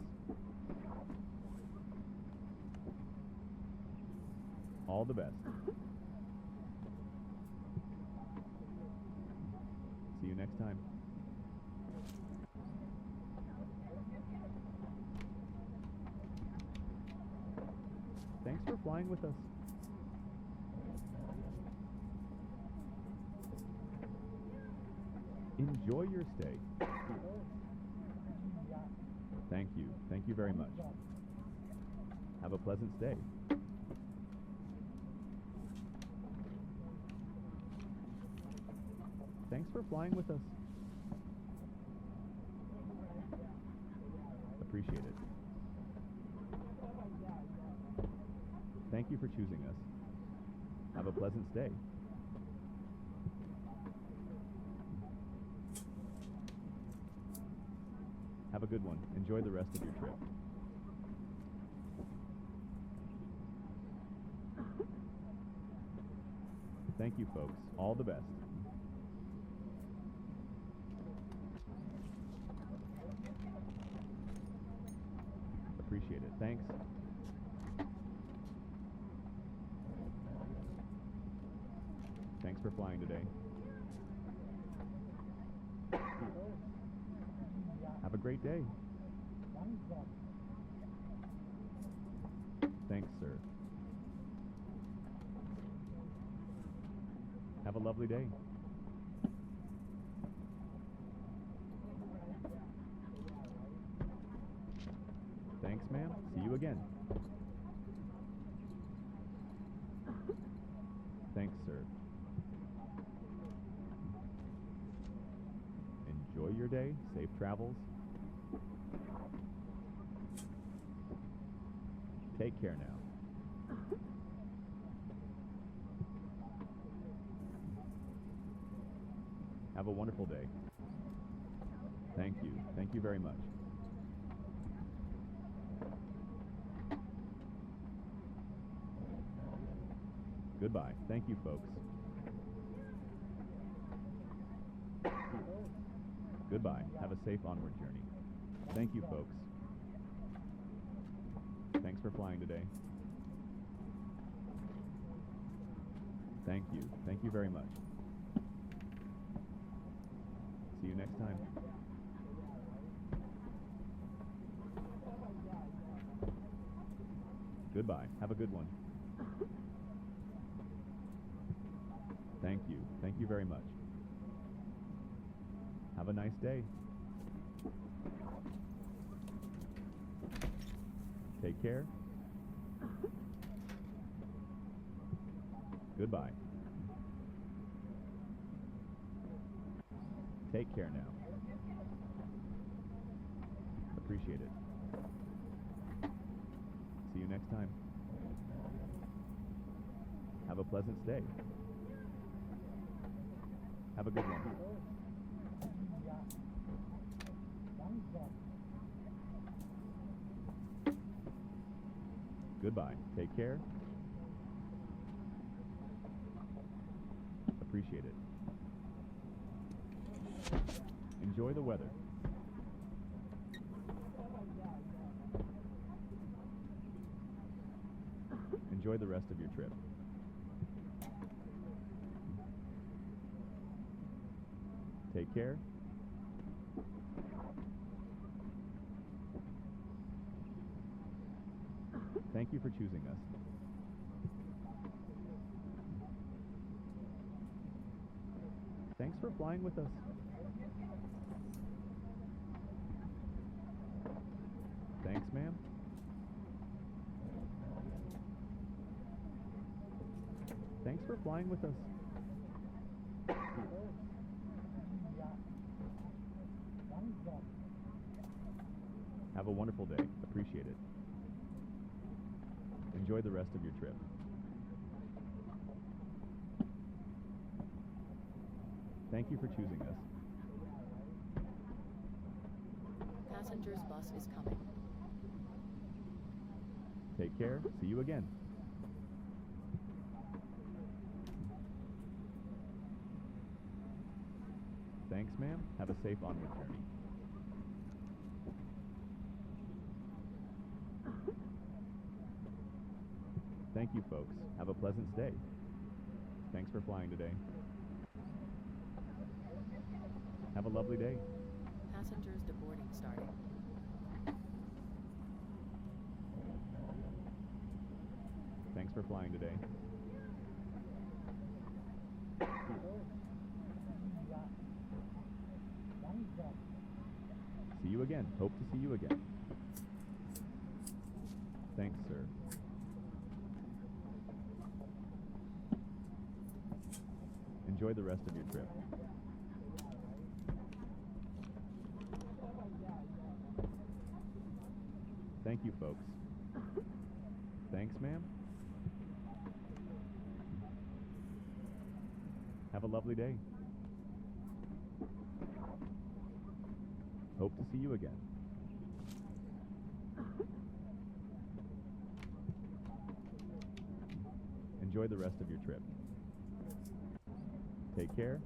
All the best. See you next time. Thanks for flying with us. Enjoy your stay. Thank you. Thank you very much. Have a pleasant stay. Thanks for flying with us. Appreciate it. Thank you for choosing us. Have a pleasant stay. Have a good one. Enjoy the rest of your trip. Thank you, folks. All the best. Appreciate it. Thanks. Thanks for flying today. Have a great day. Thanks, sir. Have a lovely day. Thanks, ma'am. See you again. Thanks, sir. Enjoy your day. Safe travels. Take care now. Have a wonderful day. Thank you. Thank you very much. Goodbye. Thank you, folks. Goodbye. Have a safe onward journey. Thank you, folks. Thanks for flying today. Thank you. Thank you very much. See you next time. Goodbye. Have a good one. Thank you. Thank you very much. Have a nice day. Take care. Goodbye. Take care now. Appreciate it. See you next time. Have a pleasant stay. Have a good one. Goodbye. Take care. Appreciate it. Enjoy the weather. Enjoy the rest of your trip. Take care. Thank you for choosing us. Thanks for flying with us. Thanks, ma'am. Thanks for flying with us. Have a wonderful day. Appreciate it. Enjoy the rest of your trip. Thank you for choosing us. Passenger's bus is coming. Take care. See you again. Thanks, ma'am. Have a safe onward journey. Thank you, folks. Have a pleasant stay. Thanks for flying today. Have a lovely day. Passengers deboarding starting. Thanks for flying today. See you again. Hope to see you again. Thanks, sir. Enjoy the rest of your trip. Thank you, folks. Thanks, ma'am. Have a lovely day. Hope to see you again. Enjoy the rest of your trip. Take care.